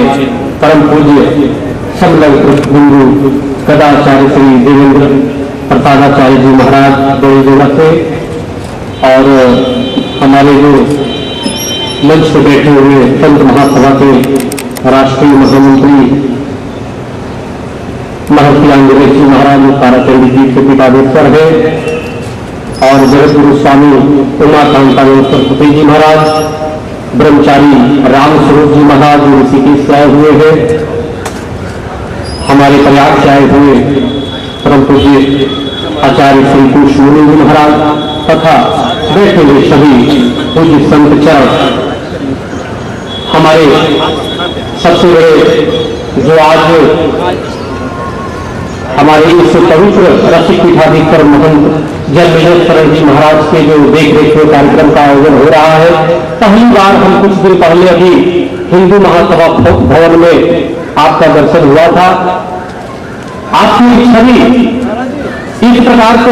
परम पूज्य समलग गुरु कदाचार्य श्री देवेंद्र प्रसादाचार्य जी महाराज बड़ी जगह से, और हमारे जो मंच पर बैठे हुए संत महासभा के राष्ट्रीय महामंत्री महर्षि आंजनेय जी महाराज ताराचंडी जी के पीठाधीश्वर है, और जगत गुरु स्वामी उमाकांतानंद सरस्वती जी महाराज, ब्रह्मचारी रामस्वरूप जी महाराज जो ऋषिकेश से आए हुए हैं, हमारे प्रयाग से आए हुए परम पूज्य आचार्य श्री कुशमुनि जी महाराज तथा बैठे हुए सभी पूज्य संत चरण, हमारे सबसे बड़े जो आज हमारे इस पवित्र रसिक पीठाधीश्वर महंत जन्मेश्वर जी महाराज के जो देखरेख में कार्यक्रम का आयोजन हो रहा है, पहली बार हम कुछ दिन पहले अभी हिंदू महासभा भवन में आपका दर्शन हुआ था। आपकी सभी इस प्रकार से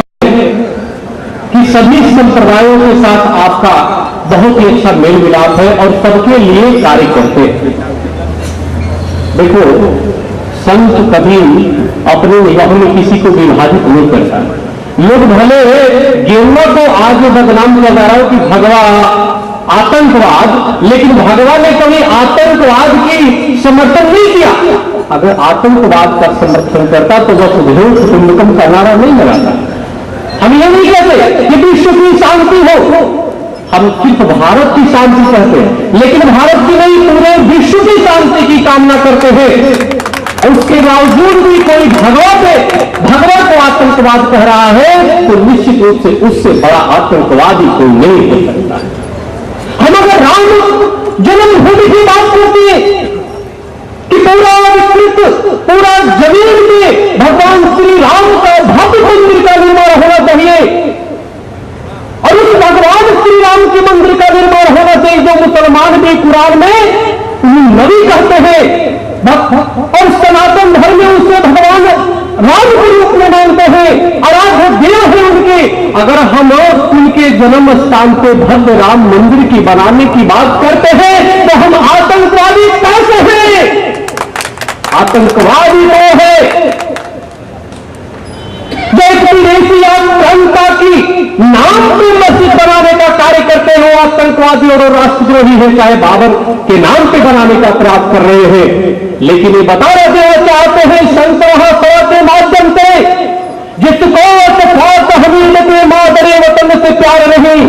कि सभी संप्रदायों के साथ आपका बहुत ही अच्छा मेल मिलाप है और सबके लिए कार्य करते हैं। देखो, संत कभी अपने निगाहों में किसी को विभाजित नहीं करता। लोग भले गेरुआ को आज बदनाम किया जा रहा है कि भगवा आतंकवाद, लेकिन भगवान ने कभी आतंकवाद की समर्थन नहीं किया। अगर आतंकवाद का समर्थन करता तो वह सुधेव कुटुंबकम का नारा नहीं लगाता। हम ये नहीं कहते कि विश्व की शांति हो, हम सिर्फ भारत की शांति कहते हैं, लेकिन भारत की नहीं पूरे विश्व की शांति की कामना करते हैं। उसके बावजूद भी कोई भगवा को आतंकवाद कह रहा है तो निश्चित रूप से उससे बड़ा आतंकवादी कोई नहीं हो सकता। हम अगर राम जन्मभूमि की बात करते हैं कि पूरा जमीन में भगवान श्री राम का भव्य मंदिर का निर्माण होना चाहिए, और उस भगवान श्री राम के मंदिर का निर्माण होना चाहिए जो मुसलमान भी कुरान में नबी कहते हैं, और सनातन धर्म में उसे भगवान राम के रूप में मानते हैं, आराध्य देव है उनके। अगर हम उनके जन्म स्थान पे भव्य राम मंदिर की बनाने की बात करते हैं तो हम आतंकवादी कैसे हैं? आतंकवादी वो है जो विदेशी आतंकता की नाम पे मस्जिद बनाने का कार्य करते हो, आतंकवादी और राष्ट्रद्रोही है, चाहे बाबर के नाम पे बनाने का प्रयास कर रहे हैं। लेकिन ये बता रहे चाहते हैं संत महासभा के माध्यम से, जिसको वफात हमीद के मादरे वतन से प्यार नहीं,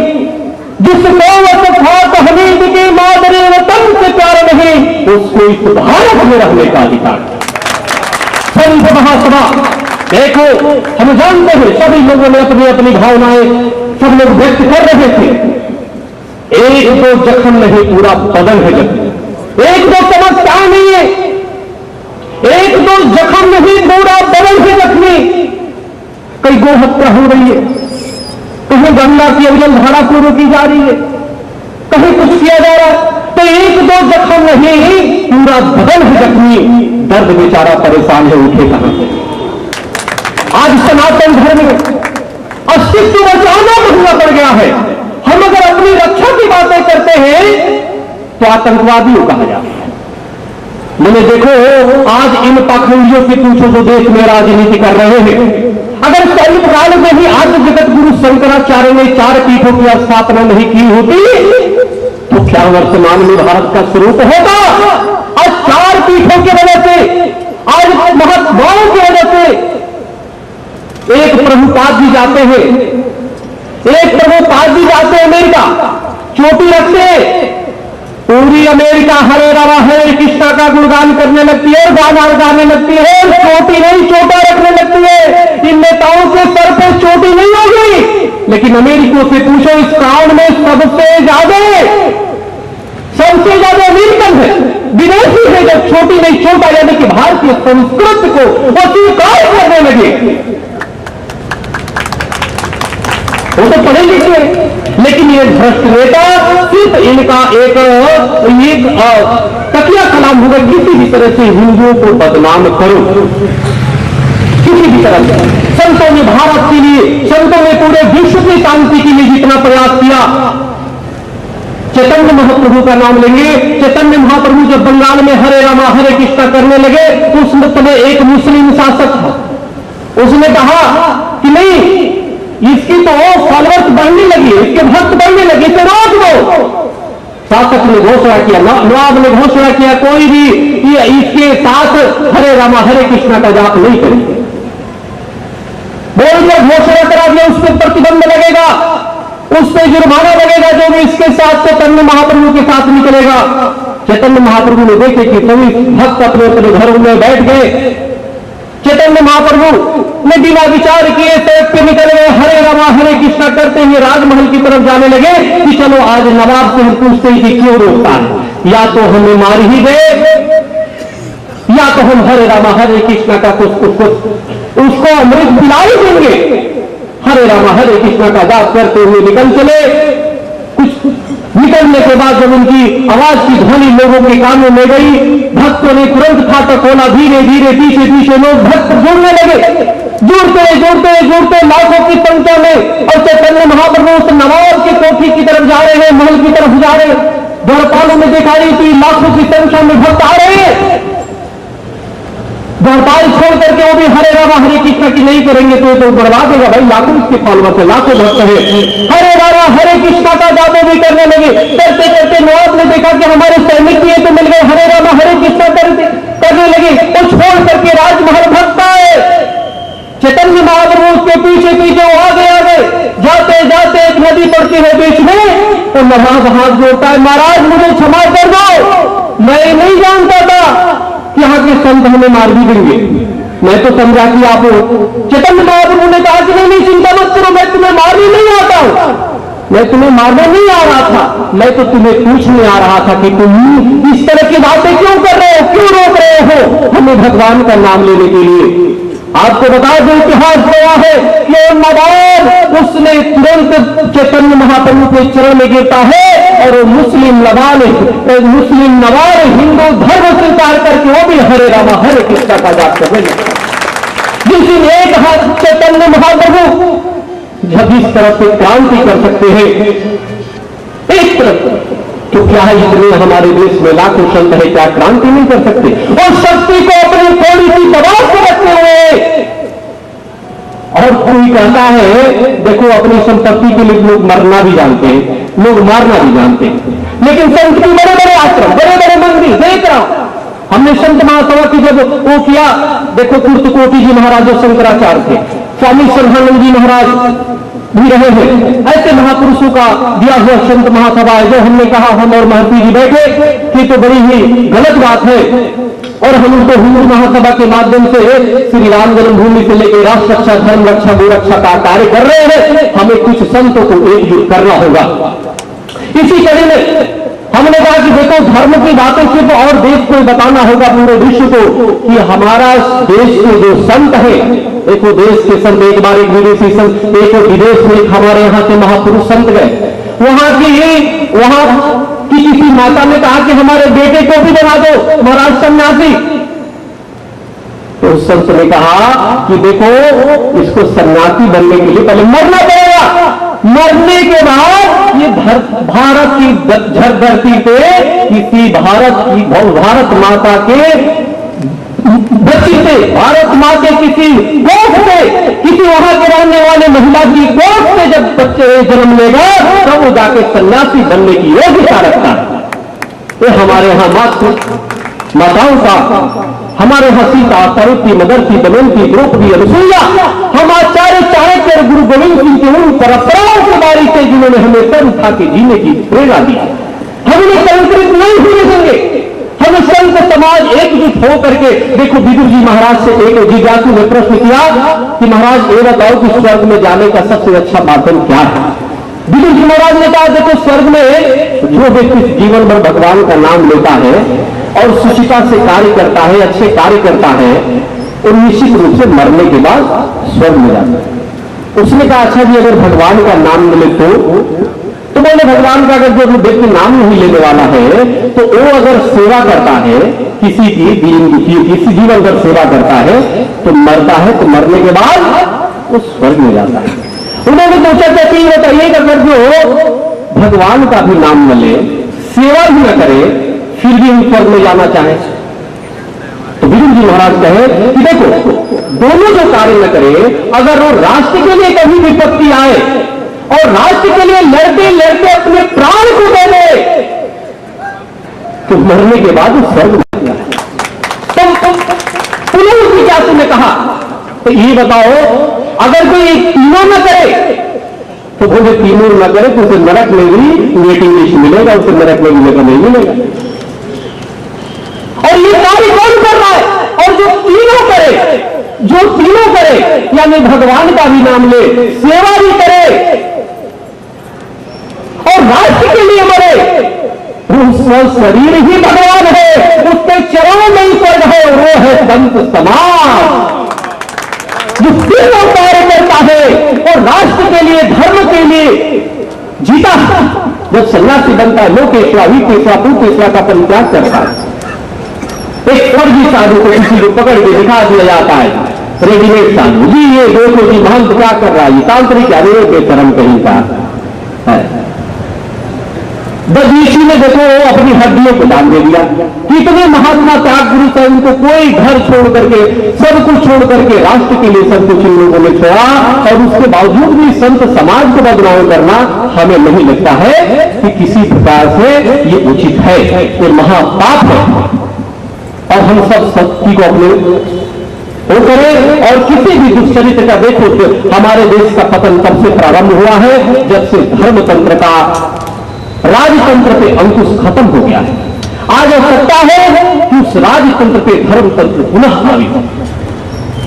जिसको वफात हमीद के मादरे वतन से प्यार नहीं, उसको इस भारत में रहने का अधिकार। संत महासभा देखो, हम जानते हैं सभी लोगों ने अपनी अपनी भावनाएं सब लोग व्यक्त कर रहे थे। एक दो जख्म नहीं, पूरा बदन है जख्म। एक दो समस्या नहीं है, एक दो जख्म नहीं, पूरा बदन है जख्मी। कहीं गो हत्या हो रही है, कहीं गंगा की अविरल धारा को रोकी जा रही है, कहीं कुछ किया जा रहा है, तो एक दो जख्म नहीं, पूरा बदन है जख्मी। दर्द बेचारा परेशान है, उठे कहां से? आज सनातन धर्म में अस्तित्व बचाना महंगा पड़ गया है। हम अगर अपनी रक्षा की बातें करते हैं तो आतंकवादी कहा जाता है। मैंने देखो, आज इन पाखंडियों से पूछो जो देश में राजनीति कर रहे हैं, अगर कलियुग काल में ही आज जगत गुरु शंकराचार्य ने 4 पीठों की स्थापना नहीं की होती तो क्या वर्तमान में भारत का स्वरूप होगा? आज 4 पीठों की वजह से, आज महात्माओं की वजह से एक प्रभुपाद जी जाते हैं, अमेरिका, चोटी रखते हैं, पूरी अमेरिका हरे रामा हरे कृष्णा का गुणगान करने लगती है, गाना गाने लगती है, चोटी नहीं चोटा रखने लगती है। इन नेताओं के सर पे चोटी नहीं होगी, लेकिन अमेरिका से पूछो, इस क्राउड में सबसे ज्यादा अमेरिकन है, विदेशी है, जब छोटी नहीं छोटा यानी कि भारतीय संस्कृति को वो स्वीकार करने लगे। वो तो पढ़े लिखे, लेकिन ये भ्रष्ट नेता सिर्फ इनका एक तकिया कलाम होगा, किसी भी तरह से हिंदुओं को बदनाम करो, किसी भी तरह से। संतों ने भारत के लिए, संतों ने पूरे विश्व की शांति के लिए जितना प्रयास किया, चैतन्य महाप्रभु का नाम लेंगे। चैतन्य महाप्रभु जब बंगाल में हरे रामा हरे कृष्णा करने लगे, उस समय एक मुस्लिम शासक था, उसने कहा कि नहीं, इसकी तो फॉलोअर्स बढ़ने लगी, इसके भक्त बढ़ने लगे, इसे रोक दो। शासक ने घोषणा किया, नवाब ने घोषणा किया, कोई भी इसके साथ हरे रामा हरे कृष्णा का जाप नहीं करेंगे। बोलकर घोषणा करा दिया, उस पर प्रतिबंध लगेगा, उस पर जुर्माना लगेगा, जो भी इसके साथ चैतन्य महाप्रभु के साथ निकलेगा। चैतन्य महाप्रभु ने देखे कि सभी भक्त अपने अपने घरों में बैठ गए। चैतन्य महाप्रभु ने बिना विचार किए सड़क पे निकल गए, हरे रामा हरे कृष्णा करते हुए राजमहल की तरफ जाने लगे कि चलो आज नवाब से हम पूछते हैं कि क्यों रोकता है, या तो हमें मार ही दे, या तो हम हरे रामा हरे कृष्णा का कुछ उसको अमृत पिला ही देंगे। हरे रामा हरे कृष्णा का जाप करते हुए निकल चले। कुछ निकलने के बाद जब उनकी आवाज की ध्वनि लोगों के कानों में गई, भक्तों ने तुरंत फाटक खोला, धीरे धीरे पीछे पीछे लोग भक्त जुड़ने लगे, जुड़ते जुड़ते जुड़ते लाखों की संख्या में। और चैतन्य महाप्रभु उस नवाब की कोठी की तरफ जा रहे हैं, महल की तरफ जा रहे हैं। द्वारपालों में देखा रही थी लाखों की संख्या में भक्त आ रहे हैं। द्वारपाल छोड़ करके वो भी हरे रामा हरे कृष्णा की नहीं करेंगे तो ये तो बर्बाद देगा भाई, लाखों इसके फॉलोअर्स है, लाखों भक्त है। हरे रामा हरे कृष्णा का जाप भी करने लगे। करते करते नवाब ने देखा कि हमारे सैनिक भी तो मिल गए, हरे रामा हरे कृष्णा करने लगे, तो छोड़ करके राजमहल भक्त आए। चैतन्य महाप्रभु उसके पीछे पीछे वो आगे जाते जाते एक नदी पड़ती है बीच में, तो नवाब हाथ जोड़ता है, महाराज मुझे क्षमा कर दो, मैं नहीं जानता था यहाँ के संत हमें मार भी देंगे, मैं तो समझा कि आप। चैतन्य महाप्रभु ने कहा कि नहीं चिंता मत करो, मैं तुम्हें मारने नहीं आता हूं, मैं तुम्हें मारने नहीं आ रहा था, मैं तो तुम्हें पूछने आ रहा था कि तुम इस तरह की बातें क्यों कर रहे हो, क्यों रोक रहे हो हमें भगवान का नाम लेने के लिए। आपको बता दो, इतिहास गया है कि नवाब उसने तुरंत चैतन्य महाप्रभु के चरण में गिरता है और मुस्लिम नवाब हिंदू धर्म स्वीकार करके वो भी हरे रामा हरे कृष्णा का जाप करने लगा। जिस दिन एक हाथ चैतन्य महाप्रभु जब इस तरह से क्रांति कर सकते हैं एक तरफ, तो क्या है इतने हमारे देश में लाखों संत है, क्या क्रांति नहीं कर सकते? और शक्ति को अपनी थोड़ी सी दबाव से रखते हुए, और कोई कहता है देखो अपनी संपत्ति के लिए लोग मरना भी जानते हैं, लोग मारना भी जानते हैं, लेकिन संत की बड़े बड़े आश्रम, बड़े बड़े मंदिर देख रहा हूं। हमने संत महासभा की जब वो किया, देखो कुर्तकोटी जी महाराज जो शंकराचार्य थे, स्वामी श्रद्धानंद जी महाराज भी रहे हैं, ऐसे महापुरुषों का दिया हुआ संत महासभा है। जो हमने कहा हम और महर्षि जी बैठे कि तो बड़ी ही गलत बात है, और हम उनको हिंदू महासभा के माध्यम से श्री राम जन्मभूमि से लेकर राष्ट्र रक्षा धर्म रक्षा गोरक्षा का कार्य कर रहे हैं। हमें कुछ संतों को एकजुट करना होगा। इसी कड़ी में हमने कहा कि देखो धर्म की बातें सिर्फ और देश को बताना होगा, पूरे विश्व को, कि हमारा देश के जो संत है, एक वो देश के संत, एक बार एक विदेशी संत, एक विदेश में हमारे यहाँ से महापुरुष संत गए, वहां की किसी माता ने कहा कि हमारे बेटे को भी बना दो महाराज सन्यासी। तो उस संत ने कहा कि देखो इसको सन्यासी बनने के लिए पहले मरना पड़ेगा, मरने के बाद ये भारत की धरती पे किसी भारत माता के बच्ची से, भारत माँ के किसी गोद से, किसी वहां के रहने वाले महिला की गोद से जब बच्चे जन्म लेगा तब वो जाके सन्यासी बनने की योग्यता रखता है। ये हमारे यहाँ माताओं का, हमारे यहाँ सीता, सावित्री, मदरसी, दमयंती, द्रौपदी, अनुसुईया, हम आचार्य चाणक्य और गुरु गोविंद सिंह की उन परंपराओं के बारे से जिन्होंने हमें सर उठा के जीने की प्रेरणा दी। हम उन्हें कलंकित नहीं होने देंगे, हम संत समाज एकजुट हो करके, देखो विदुर जी महाराज से एक जिज्ञासु ने प्रश्न किया कि महाराज ये बताओ कि स्वर्ग में जाने का सबसे अच्छा माध्यम क्या है। विदुर जी महाराज ने कहा देखो स्वर्ग में जो व्यक्ति जीवन भर भगवान का नाम लेता है और सुचिता से कार्य करता है, अच्छे कार्य करता है, और निश्चित रूप से मरने के बाद स्वर्ग में जाता है। उसने कहा अच्छा जी अगर भगवान का नाम न ले तो बोले भगवान का अगर जो व्यक्ति नाम नहीं लेने वाला है तो वो अगर सेवा करता है किसी की किसी जीवन भर सेवा करता है तो मरता है, तो मरने के बाद वो स्वर्ग में जाता है। उन्होंने पूछा कि ये बताइए कि अगर जो भगवान का भी नाम न ले, सेवा भी न करे, फिर भी हम स्वर्ग में जाना चाहे, तो विदुर जी महाराज कहे कि देखो दोनों जो कार्य न करे, अगर वो राष्ट्र के लिए कभी विपत्ति आए और राष्ट्र के लिए लड़ते लड़ते अपने प्राण को दे दे तो मरने के बाद वो स्वर्ग में जाता है। तो पुनः उस जिज्ञासु ने कहा तो ये बताओ अगर कोई तीनों न करे, तो बोले तीनों न करे तो उसे नरक में भी वेटिंग लिस्ट मिलेगा, उसे नरक में मिलेगा नहीं मिलेगा। और ये कार्य कौन कर रहा है? और जो तीनों करे यानी भगवान का भी नाम ले, सेवा भी करे और राष्ट्र के लिए मरे, उसका शरीर ही भगवान है, उसके चरणों में ही स्वर्ग है, वो है संत समाज जो तीनों कार्य करता है और राष्ट्र के लिए, धर्म के लिए जीता। जब सन्यासी बनता है लोकेश्वा विकेश्वा भूकेश्वा का परित्याग करता है। एक फर्जी साधु को किसी को पकड़ के दिखा दिया जाता है, रेडीमेड साधु जी ये देखो जी महंत क्या कर रहा है, तांत्रिक अरे बेशरम कहीं का है। दधीची ने देखो अपनी हड्डियों को दान दे दिया। कितने महात्मा त्याग गुरु थे, उनको कोई घर छोड़ करके, सब कुछ छोड़ करके राष्ट्र के लिए सब कुछ इन लोगों ने छोड़ा, और उसके बावजूद भी संत समाज को बदनाम करना हमें नहीं लगता है कि किसी प्रकार से ये उचित है, ये महापाप है। और हम सब सत्य को अपने वो करें। और किसी भी दुष्चरित्र का देखो तो हमारे देश का पतन कब से प्रारंभ हुआ है, जब से धर्मतंत्र का राजतंत्र पे अंकुश खत्म हो गया है। आज आवश्यकता है कि उस राजतंत्र पे धर्मतंत्र पुनः हावी हो,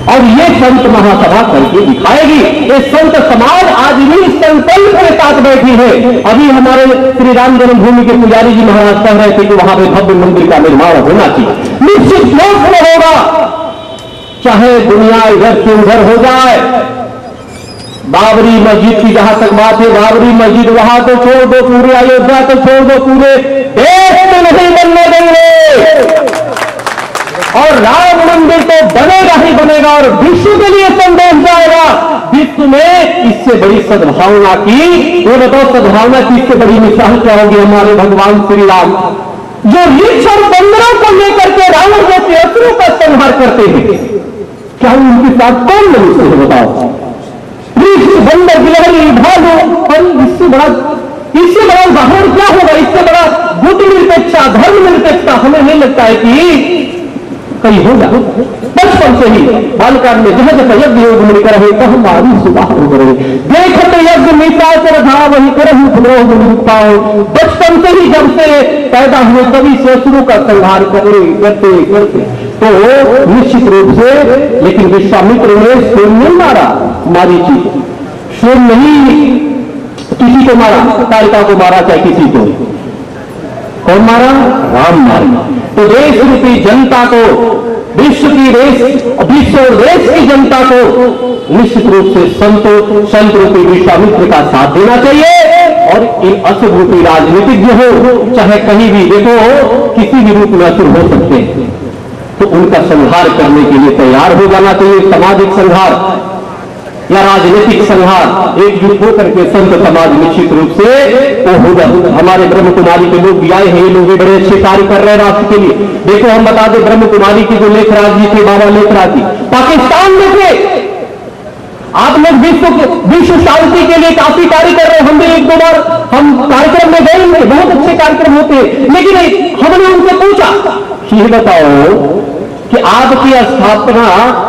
और ये संत महासभा करके दिखाएगी। ये संत समाज आज भी संकल्प के साथ बैठी है। अभी हमारे श्री राम जन्मभूमि के पुजारी जी महाराज कह रहे थे कि वहां पे भव्य मंदिर का निर्माण होना चाहिए। निश्चित रूप में होगा, चाहे दुनिया इधर से उधर हो जाए। बाबरी मस्जिद की जहां तक बात है, बाबरी मस्जिद वहां तो छोड़ दो, पूरे अयोध्या तो छोड़ दो, पूरे देश में नहीं बनने देंगे। और राम मंदिर तो बनेगा ही बनेगा, और विश्व के लिए संदेश जाएगा विश्व में। इससे बड़ी सद्भावना की, वो बताओ सद्भावना की इससे बड़ी मिसाल क्या होगी? हमारे भगवान श्री राम जो ऋक्ष और बंदरों को लेकर के रावण जैसे असुरों का संहार करते हैं, क्या उनके साथ कौन मनुष्य है बताओ? ऋक्ष बंदर गिलहरी भालू, और इससे बड़ा उदाहरण क्या होगा? इससे बड़ा बुद्ध निरपेक्षा, धर्म निरपेक्षता हमें नहीं लगता है कि कहीं होगा। बचपन से ही बालकाल में जहां जहां यज्ञ योग मिल कर रहे, तो हमारी सुधार हो रहे देखो तो यज्ञ मिलता कर था वही कर। बचपन से ही जब से पैदा हुए तभी से असुरों का संहार करते तो निश्चित रूप से। लेकिन विश्वामित्र ने स्वयं नहीं मारा, मारीची स्वयं नहीं किसी को मारा, तारिका को मारा, चाहे किसी को। कौन मारा? राम मारा। तो देश रूपी जनता को, विश्व की विश्व और देश की जनता को निश्चित रूप से संत रूपी विश्वामित्र का साथ देना चाहिए। और इन असुर रूपी राजनीतिज्ञ हो, चाहे कहीं भी देखो किसी भी रूप में असुर हो सकते हैं, तो उनका संहार करने के लिए तैयार हो जाना चाहिए। सामाजिक संहार या राजनीतिक संहार एकजुट होकर के संत समाज निश्चित रूप से वो होगा। हमारे ब्रह्म कुमारी के लोग भी आए हैं, ये लोग भी बड़े अच्छे कार्य कर रहे हैं राष्ट्र के लिए। देखो हम बता दें, ब्रह्म कुमारी के जो लेखराज जी थे, बाबा लेखराज जी पाकिस्तान में थे। आप लोग विश्व शांति के लिए काफी कार्य कर रहे हैं। हम भी एक दो बार हम कार्यक्रम में गए थे, बहुत अच्छे कार्यक्रम होते हैं। लेकिन हमने उनसे पूछा ये बताओ कि आपकी स्थापना,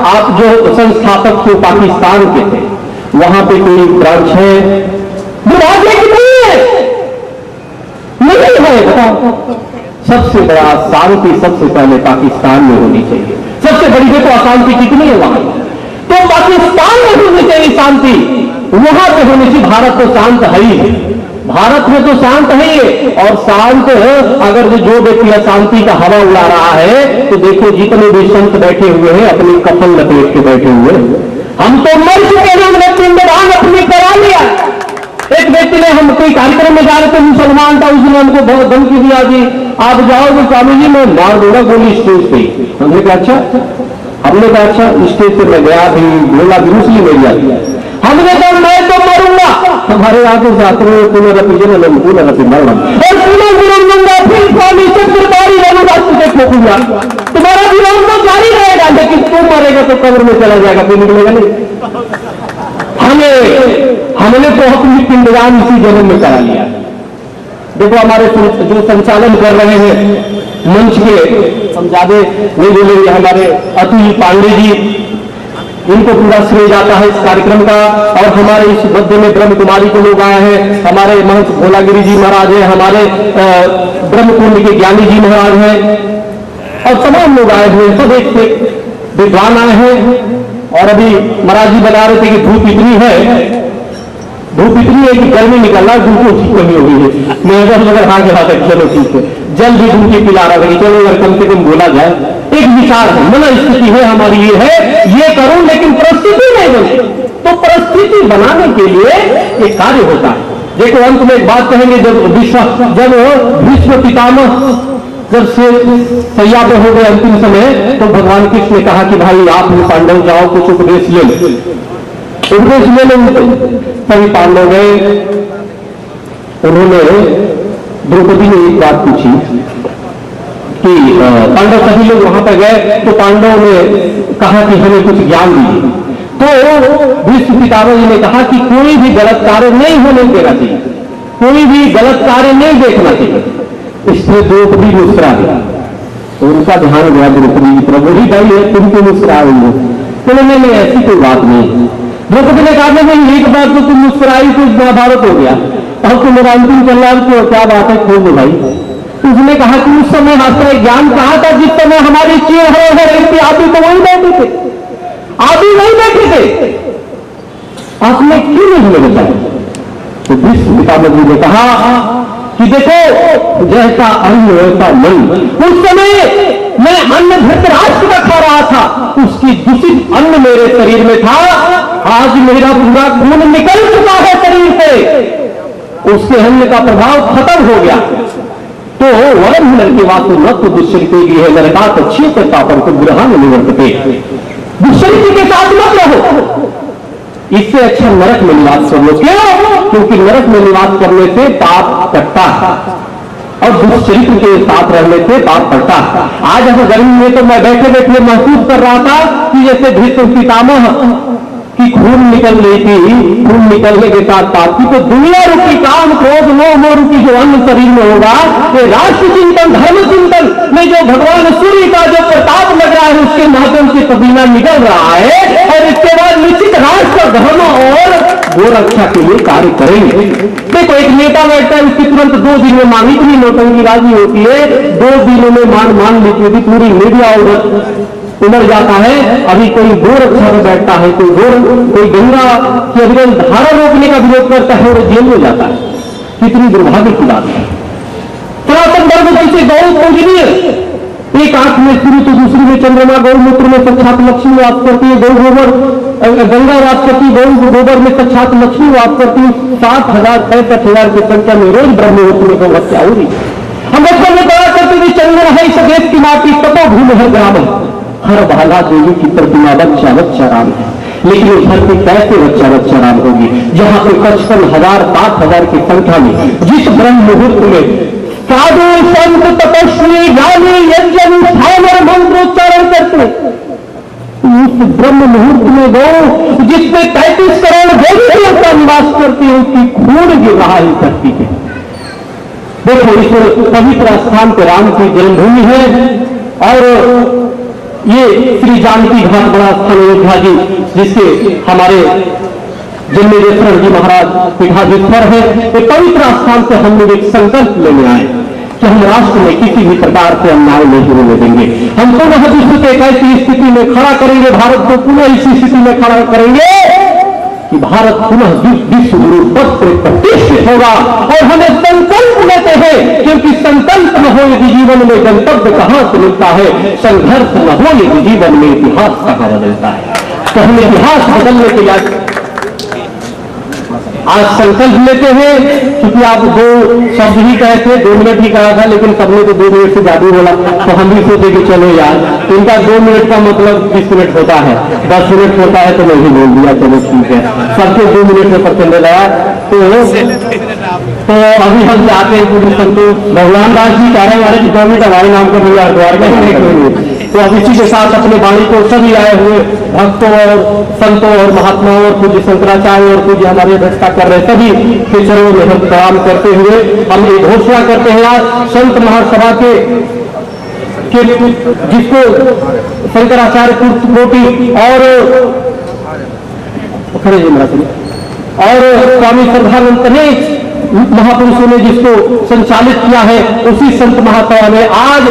आप जो संस्थापक थे पाकिस्तान के थे, वहां पे कोई ब्रांच है? दुर्भाग्य की नहीं है, नहीं है। बताओ सबसे बड़ा शांति सबसे पहले पाकिस्तान में होनी चाहिए। सबसे बड़ी देखो अशांति कितनी है वहां, तो पाकिस्तान में होनी चाहिए शांति, वहां पे होनी चाहिए। भारत तो शांत है ही, भारत में तो शांत है ही, और शांत अगर जो व्यक्ति अशांति का हवा उड़ा रहा है तो देखो जितने भी संत बैठे हुए हैं अपनी कफन लपेट के बैठे हुए हैं। हम तो मर चुके हैं, हमने पिंडदान अपनी करा लिया। एक व्यक्ति ने, हम कोई कार्यक्रम में जा रहे थे, मुसलमान था, उसने हमको बहुत धमकी दिया कि आप जाओगे स्वामी जी मैं मार दूंगा गोली स्टेज पे। हमने कहा अच्छा, हमने कहा अच्छा, स्टेज पे मैं गया भी, बोला भी मुस्लिम एरिया, हमने कहा मैं तो मरूंगा, हमारे आगे जाते हुए पुनरपि मरणम, और पुनर्विरंगा फिर स्वामी चक्रधारी बनूंगा, तुझे ठोकूंगा, तुम्हारा विरोध तो जारी रहेगा, लेकिन तुम मरेगा तो कब्र में चला जाएगा, फिर निकलेगा नहीं। हमने तो अपनी पिंडदान इसी जन्म में करा लिया। देखो हमारे जो संचालन कर रहे हैं मंच के, हम ज्यादा नहीं बोलेंगे, हमारे अतुल पांडे जी, इनको पूरा श्रेय जाता है इस कार्यक्रम का। और हमारे इस मध्य में ब्रह्म कुमारी के लोग आए हैं, हमारे महंत भोलागिरी जी महाराज हैं, हमारे ब्रह्म कुंड के ज्ञानी जी महाराज हैं, और तमाम लोग आए हुए, सब एक से विद्वान आए हैं। और अभी महाराज जी बता रहे थे कि धूप इतनी है कि गर्मी निकल रहा है, ग्लूकोज की कमी हो गई है। मैं अगर हाँ कहा था चलो ठीक है, जल भी दूध की पिला रहा था कि चलो अगर कम से कम बोला जाए, एक विचार है, मन स्थिति है हमारी, ये है ये करूं, लेकिन परिस्थिति नहीं बने, तो परिस्थिति बनाने के लिए एक कार्य होता है। देखो अंत में एक बात कहेंगे, जब भीष्म पितामह जब से सैया पे हो गए अंतिम समय, तो भगवान कृष्ण ने कहा कि भाई आप पांडव जाओ कुछ उपदेश ले लो, उपदेश ले लो। सभी पांडव गए, उन्होंने द्रौपदी ने एक बात पूछी कि पांडव सभी लोग वहां पर गए, तो पांडव ने कहा कि हमें कुछ ज्ञान दीजिए। तो भीष्म पितामह जी ने कहा कि कोई भी गलत कार्य नहीं होने देना चाहिए, कोई भी गलत कार्य नहीं देखना चाहिए। इसमें द्रौपदी मुस्कुरा गया, तो उनका ध्यान गया द्रौपदी की तरफ, वही भाई है तुम क्यों मुस्कुरा रही हो? तो नहीं ऐसी कोई बात नहीं। द्रौपदी ने कहा नहीं एक बार तो तुम मुस्कुराई तो महाभारत हो गया, अब तो मेरा अंतिम चल रहा है, तो क्या बात है खोल दो भाई। उसने कहा कि उस समय हमारा ज्ञान कहा था, जिस समय हमारी चीर है आदि तो वही बैठे थे, आदि नहीं बैठे थे, आपने क्यों नहीं हमें बताया? तो भीष्म पितामह जी ने कहा कि देखो जैसा अन्न वैसा मन, उस समय मैं अन्न धृतराष्ट्र का खा रहा था, उसकी दूषित अन्न मेरे शरीर में था, आज मेरा पूरा खून निकल चुका है शरीर से, उसके अन्न का प्रभाव खत्म हो गया। तो वरम की बात न तो दुष्चरित है नरकात अच्छी से पापन को ग्रहण निवर्तते, दुष्चरित के साथ मत रहो, इससे अच्छा नरक में निवास कर लो। क्यों? क्योंकि नरक में निवास करने से पाप कटता है और दुष्चरित्र के साथ रहने से पाप कटता है। आज अगर गर्मी में तो मैं बैठे बैठे महसूस कर रहा था कि जैसे भीष्म पितामह की खून निकल रही थी, खून निकलने के साथ पाप की, तो दुनिया रूपी काम क्रोध मोह मोह रूपी जो अन्न शरीर में होगा, ये राष्ट्र चिंतन धर्म चिंतन में जो भगवान सूर्य का जो प्रताप लग रहा है उसके माध्यम से पसीना निकल रहा है, और इसके बाद निश्चित राष्ट्र धर्म और गो रक्षा के लिए कार्य करेंगे। देखो एक नेता बैठता है, उसकी तुरंत 2 दिन में मांगी इतनी नोटंकी राजी होती है, 2 दिनों में मान लेती होती पूरी मीडिया और उमड़ जाता है। अभी कोई गो रक्षा में बैठता है, कोई गंगा की अविरल धारा रोकने का विरोध करता है और जेल में जाता है। कितनी दुर्भाग्य की बात है। सनातन धर्म जैसे गौ पूजनीय, एक आंख में सूर्य तो दूसरी में चंद्रमा, गौमूत्र में साक्षात लक्ष्मी वास करती है, गौ गोबर गंगा वास करती है, गौ गोबर में साक्षात लक्ष्मी वास करती है। 60,000-65,000 की संख्या में रोज ब्रह्ममुहूर्त में गौ हत्या हो रही। हम बचपन में पढ़ा करते थे चंद्र है इस देश की माटी, तपो भूमि है ग्राम, हर भाला देवी की प्रतिमा बच्चा बच्चा राम है। लेकिन उस धरती कैसे बच्चा बच्चा राम होगी जहां पे 55,000-60,000 की संख्या में जिस ब्रह्म मुहूर्त में साधु संत तपस्वी ज्ञानी यज्ञ और मंत्रोच्चारण करते, उस ब्रह्म मुहूर्त में गौ जिसमें 35 करोड़ देवियों का निवास करती है, उसकी खून गिर रहा है धरती पे। देखो इस पवित्र स्थान पर राम की जन्मभूमि है और ये श्री जानकी घाट बड़ा स्थान अयोध्या जी, जिसके हमारे जन्मेजय जी महाराज पीठाधीश्वर है। ये पवित्र स्थान से हम लोग एक संकल्प लेने आए कि हम राष्ट्र में किसी भी प्रकार से अन्याय नहीं होने देंगे। हम पुनः विश्व के एक ऐसी स्थिति में खड़ा करेंगे, भारत को पुनः इसी स्थिति में खड़ा करेंगे कि भारत पुनः विश्व गुरु पद पर प्रतिष्ठित होगा। और हमें संकल्प लेते हैं, क्योंकि संकल्प न हो यदि जीवन में गंतव्य कहां से मिलता है, संघर्ष न हो यदि जीवन में इतिहास कहां बदलता है। तो हम इतिहास बदलने के लिए आज संकल्प लेते हैं। क्योंकि आप 2 शब्द ही कहे थे, 2 मिनट ही कहा था, लेकिन सबने तो 2 मिनट से ज्यादा बोला, तो हम भी सोचे कि चलो यार, इनका 2 मिनट का मतलब 20 मिनट होता है, 10 मिनट होता है, तो मैं ही बोल दिया, चलो ठीक है, सबके 2 मिनट में पसंद आया। तो अभी हम चाहते हैं पूरी संतोष भगवान दास जी कह रहे हैं 2 मिनट हमारे नाम का द्वार में। तो अब इसी के साथ अपने वाणी को सभी आए हुए भक्तों और संतों और महात्माओं और पूज्य शंकराचार्य और पूज्य हमारे अध्यक्षता कर रहे सभी के चरणों में हम प्रणाम करते हुए हम ये घोषणा करते हैं आज संत महासभा के जिसको शंकराचार्य कोटि और स्वामी श्रद्धानंद ने महापुरुषों ने जिसको संचालित किया है, उसी संत महासभा में आज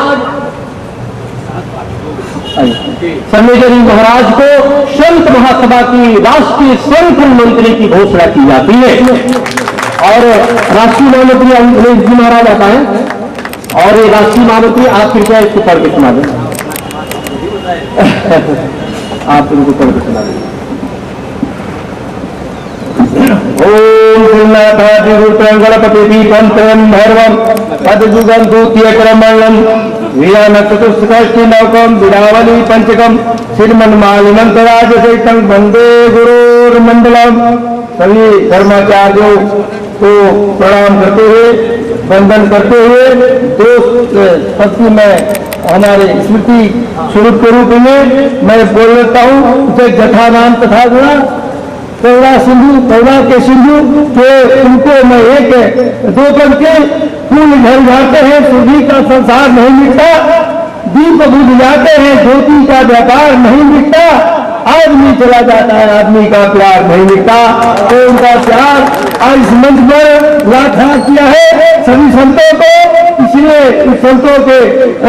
सर्वेश्वर महाराज को संत महासभा की राष्ट्रीय संगठन मंत्री की घोषणा की जाती है। और राष्ट्रीय महामंत्री अमरेश जी महाराज आता है, और ये राष्ट्रीय महामंत्री आप कृपया इसको पढ़ के सुना दें। आप इनको पढ़ के सुना दें। ओम गणपति दीपम त्रयम भैरवम पदजुगम द्वितीय क्रमणम वीरान चतुष्ठी नवकम विरावली पंचकम श्रीमन्मालिनंतराज सहितम वंदे गुरुर्मंडलम। सभी धर्माचार्यों को प्रणाम करते हुए वंदन करते हुए दोस्त पत्नी में हमारे स्मृति स्वरूप के रूप में मैं बोल लेता हूँ। जथा नाम तथा गुणा करुणा सिंधु, करुणा के सिंधु के उनको मैं एक 2 पंक्ति फूल घर जाते हैं, सुधी का संसार नहीं मिटता, दीप बुझ जाते हैं, ज्योति का व्यापार नहीं मिटता, आदमी चला जाता है, आदमी का प्यार नहीं मिटता। तो उनका प्यार आज इस मंच पर लाखा किया है सभी संतों को, इसलिए संतों के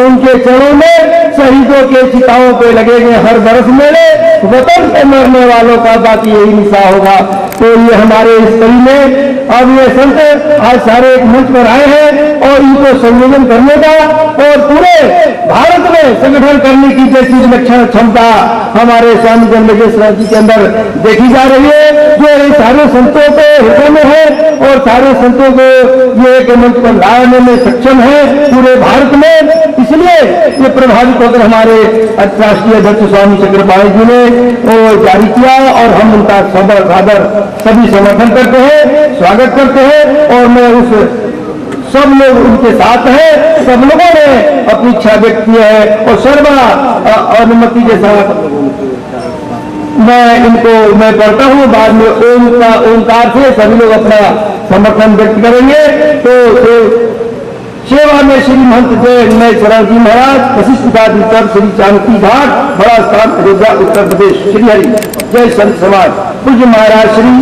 उनके चरणों में शहीदों के चिताओं पे लगेंगे हर बरस मेले, वतन पे मरने वालों का बाकी यही निशा होगा। तो ये हमारे इस कड़ी में अब ये संत आज सारे एक मंच पर आए हैं और इनको संयोजन करने का और पूरे भारत में संगठन करने की जैसी विलक्षण क्षमता हमारे स्वामी जन्मेश्वर जी के अंदर देखी जा रही है, जो इन सारे संतों के हृदय में है और सारे संतों को ये एक मंच पर लाने में सक्षम है पूरे भारत में। इसलिए ये प्रभावित होकर हमारे राष्ट्रीय अध्यक्ष स्वामी चक्रपाणी जी ने वो जारी किया और हम उनका सदर सभी समर्थन करते हैं, स्वागत करते हैं। और मैं उस सब लोग उनके साथ हैं, सब लोगों ने अपनी इच्छा व्यक्त की है और सर्वा अनुमति के साथ मैं पढ़ता हूँ, बाद में ओंकार से सभी लोग अपना समर्थन व्यक्त करेंगे। तो सेवा में श्री महंत जय नयचरण जी महाराज, वशिष्ठ पदाधिकारी श्री जानकी घाट, बड़ा स्थान अयोध्या उत्तर प्रदेश, श्री हरि जय संत समाज पूज्य महाराज श्री।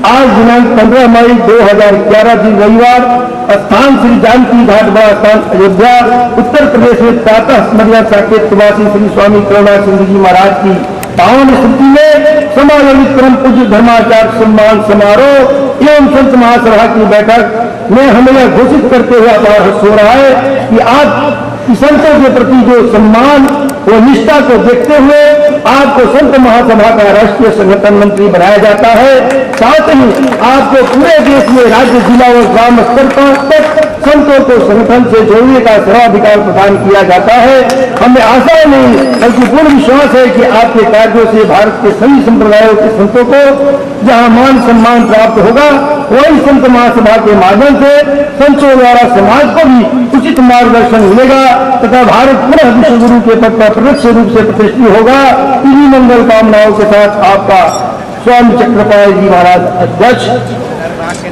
आज दिनांक 15 मई 2011 दिन रविवार, स्थान श्री जानकी घाट, बड़ा स्थान अयोध्या उत्तर प्रदेश में प्रातः स्मरणीय साकेत निवासी श्री स्वामी करुणा सिंह जी महाराज की पावन स्मृति में समायोजित परम पूज्य धर्माचार्य सम्मान समारोह एवं संत महासभा की बैठक में हमें यह घोषित करते हुए अपार हर्ष हो रहा है कि आज संतों के प्रति जो सम्मान और निष्ठा को देखते हुए आपको संत महासभा का राष्ट्रीय संगठन मंत्री बनाया जाता है। साथ ही आपको पूरे देश में राज्य, जिला और ग्राम स्तर तक संतों को संगठन से जोड़ने का सर्वाधिकार प्रदान किया जाता है। हमें आशा नहीं बल्कि पूर्ण विश्वास है कि आपके कार्यों से भारत के सभी संप्रदायों के संतों को जहां मान सम्मान प्राप्त होगा, वही संत महासभा के माध्यम से संतों द्वारा समाज को भी उचित मार्गदर्शन मिलेगा तथा भारत पुनः विश्व गुरु के पद पर प्रत्यक्ष रूप से प्रतिष्ठित होगा। इन्हीं मंगल कामनाओं के साथ आपका स्वामी चक्रपाणी जी महाराज अध्यक्ष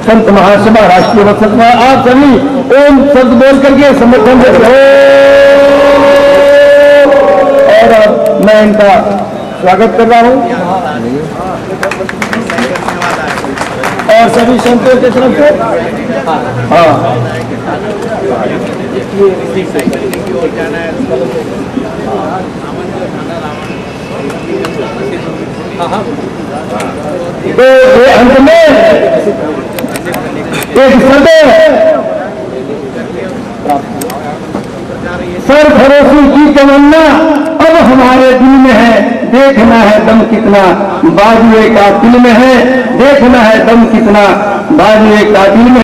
संत महासभा राष्ट्रीय संगठन, आप सभी ओम शब्द बोल करके समर्थन देते हो। और अब मैं इनका स्वागत कर रहा हूँ और सभी संतों की तरफ से हाँ की ओर जाना है। तो ये अंत में एक सदैव सरफरोशी की तमन्ना अब हमारे दिल में है, देखना है दम कितना बाजुए का दिल में है, देखना है दम कितना बाजुए का दिल में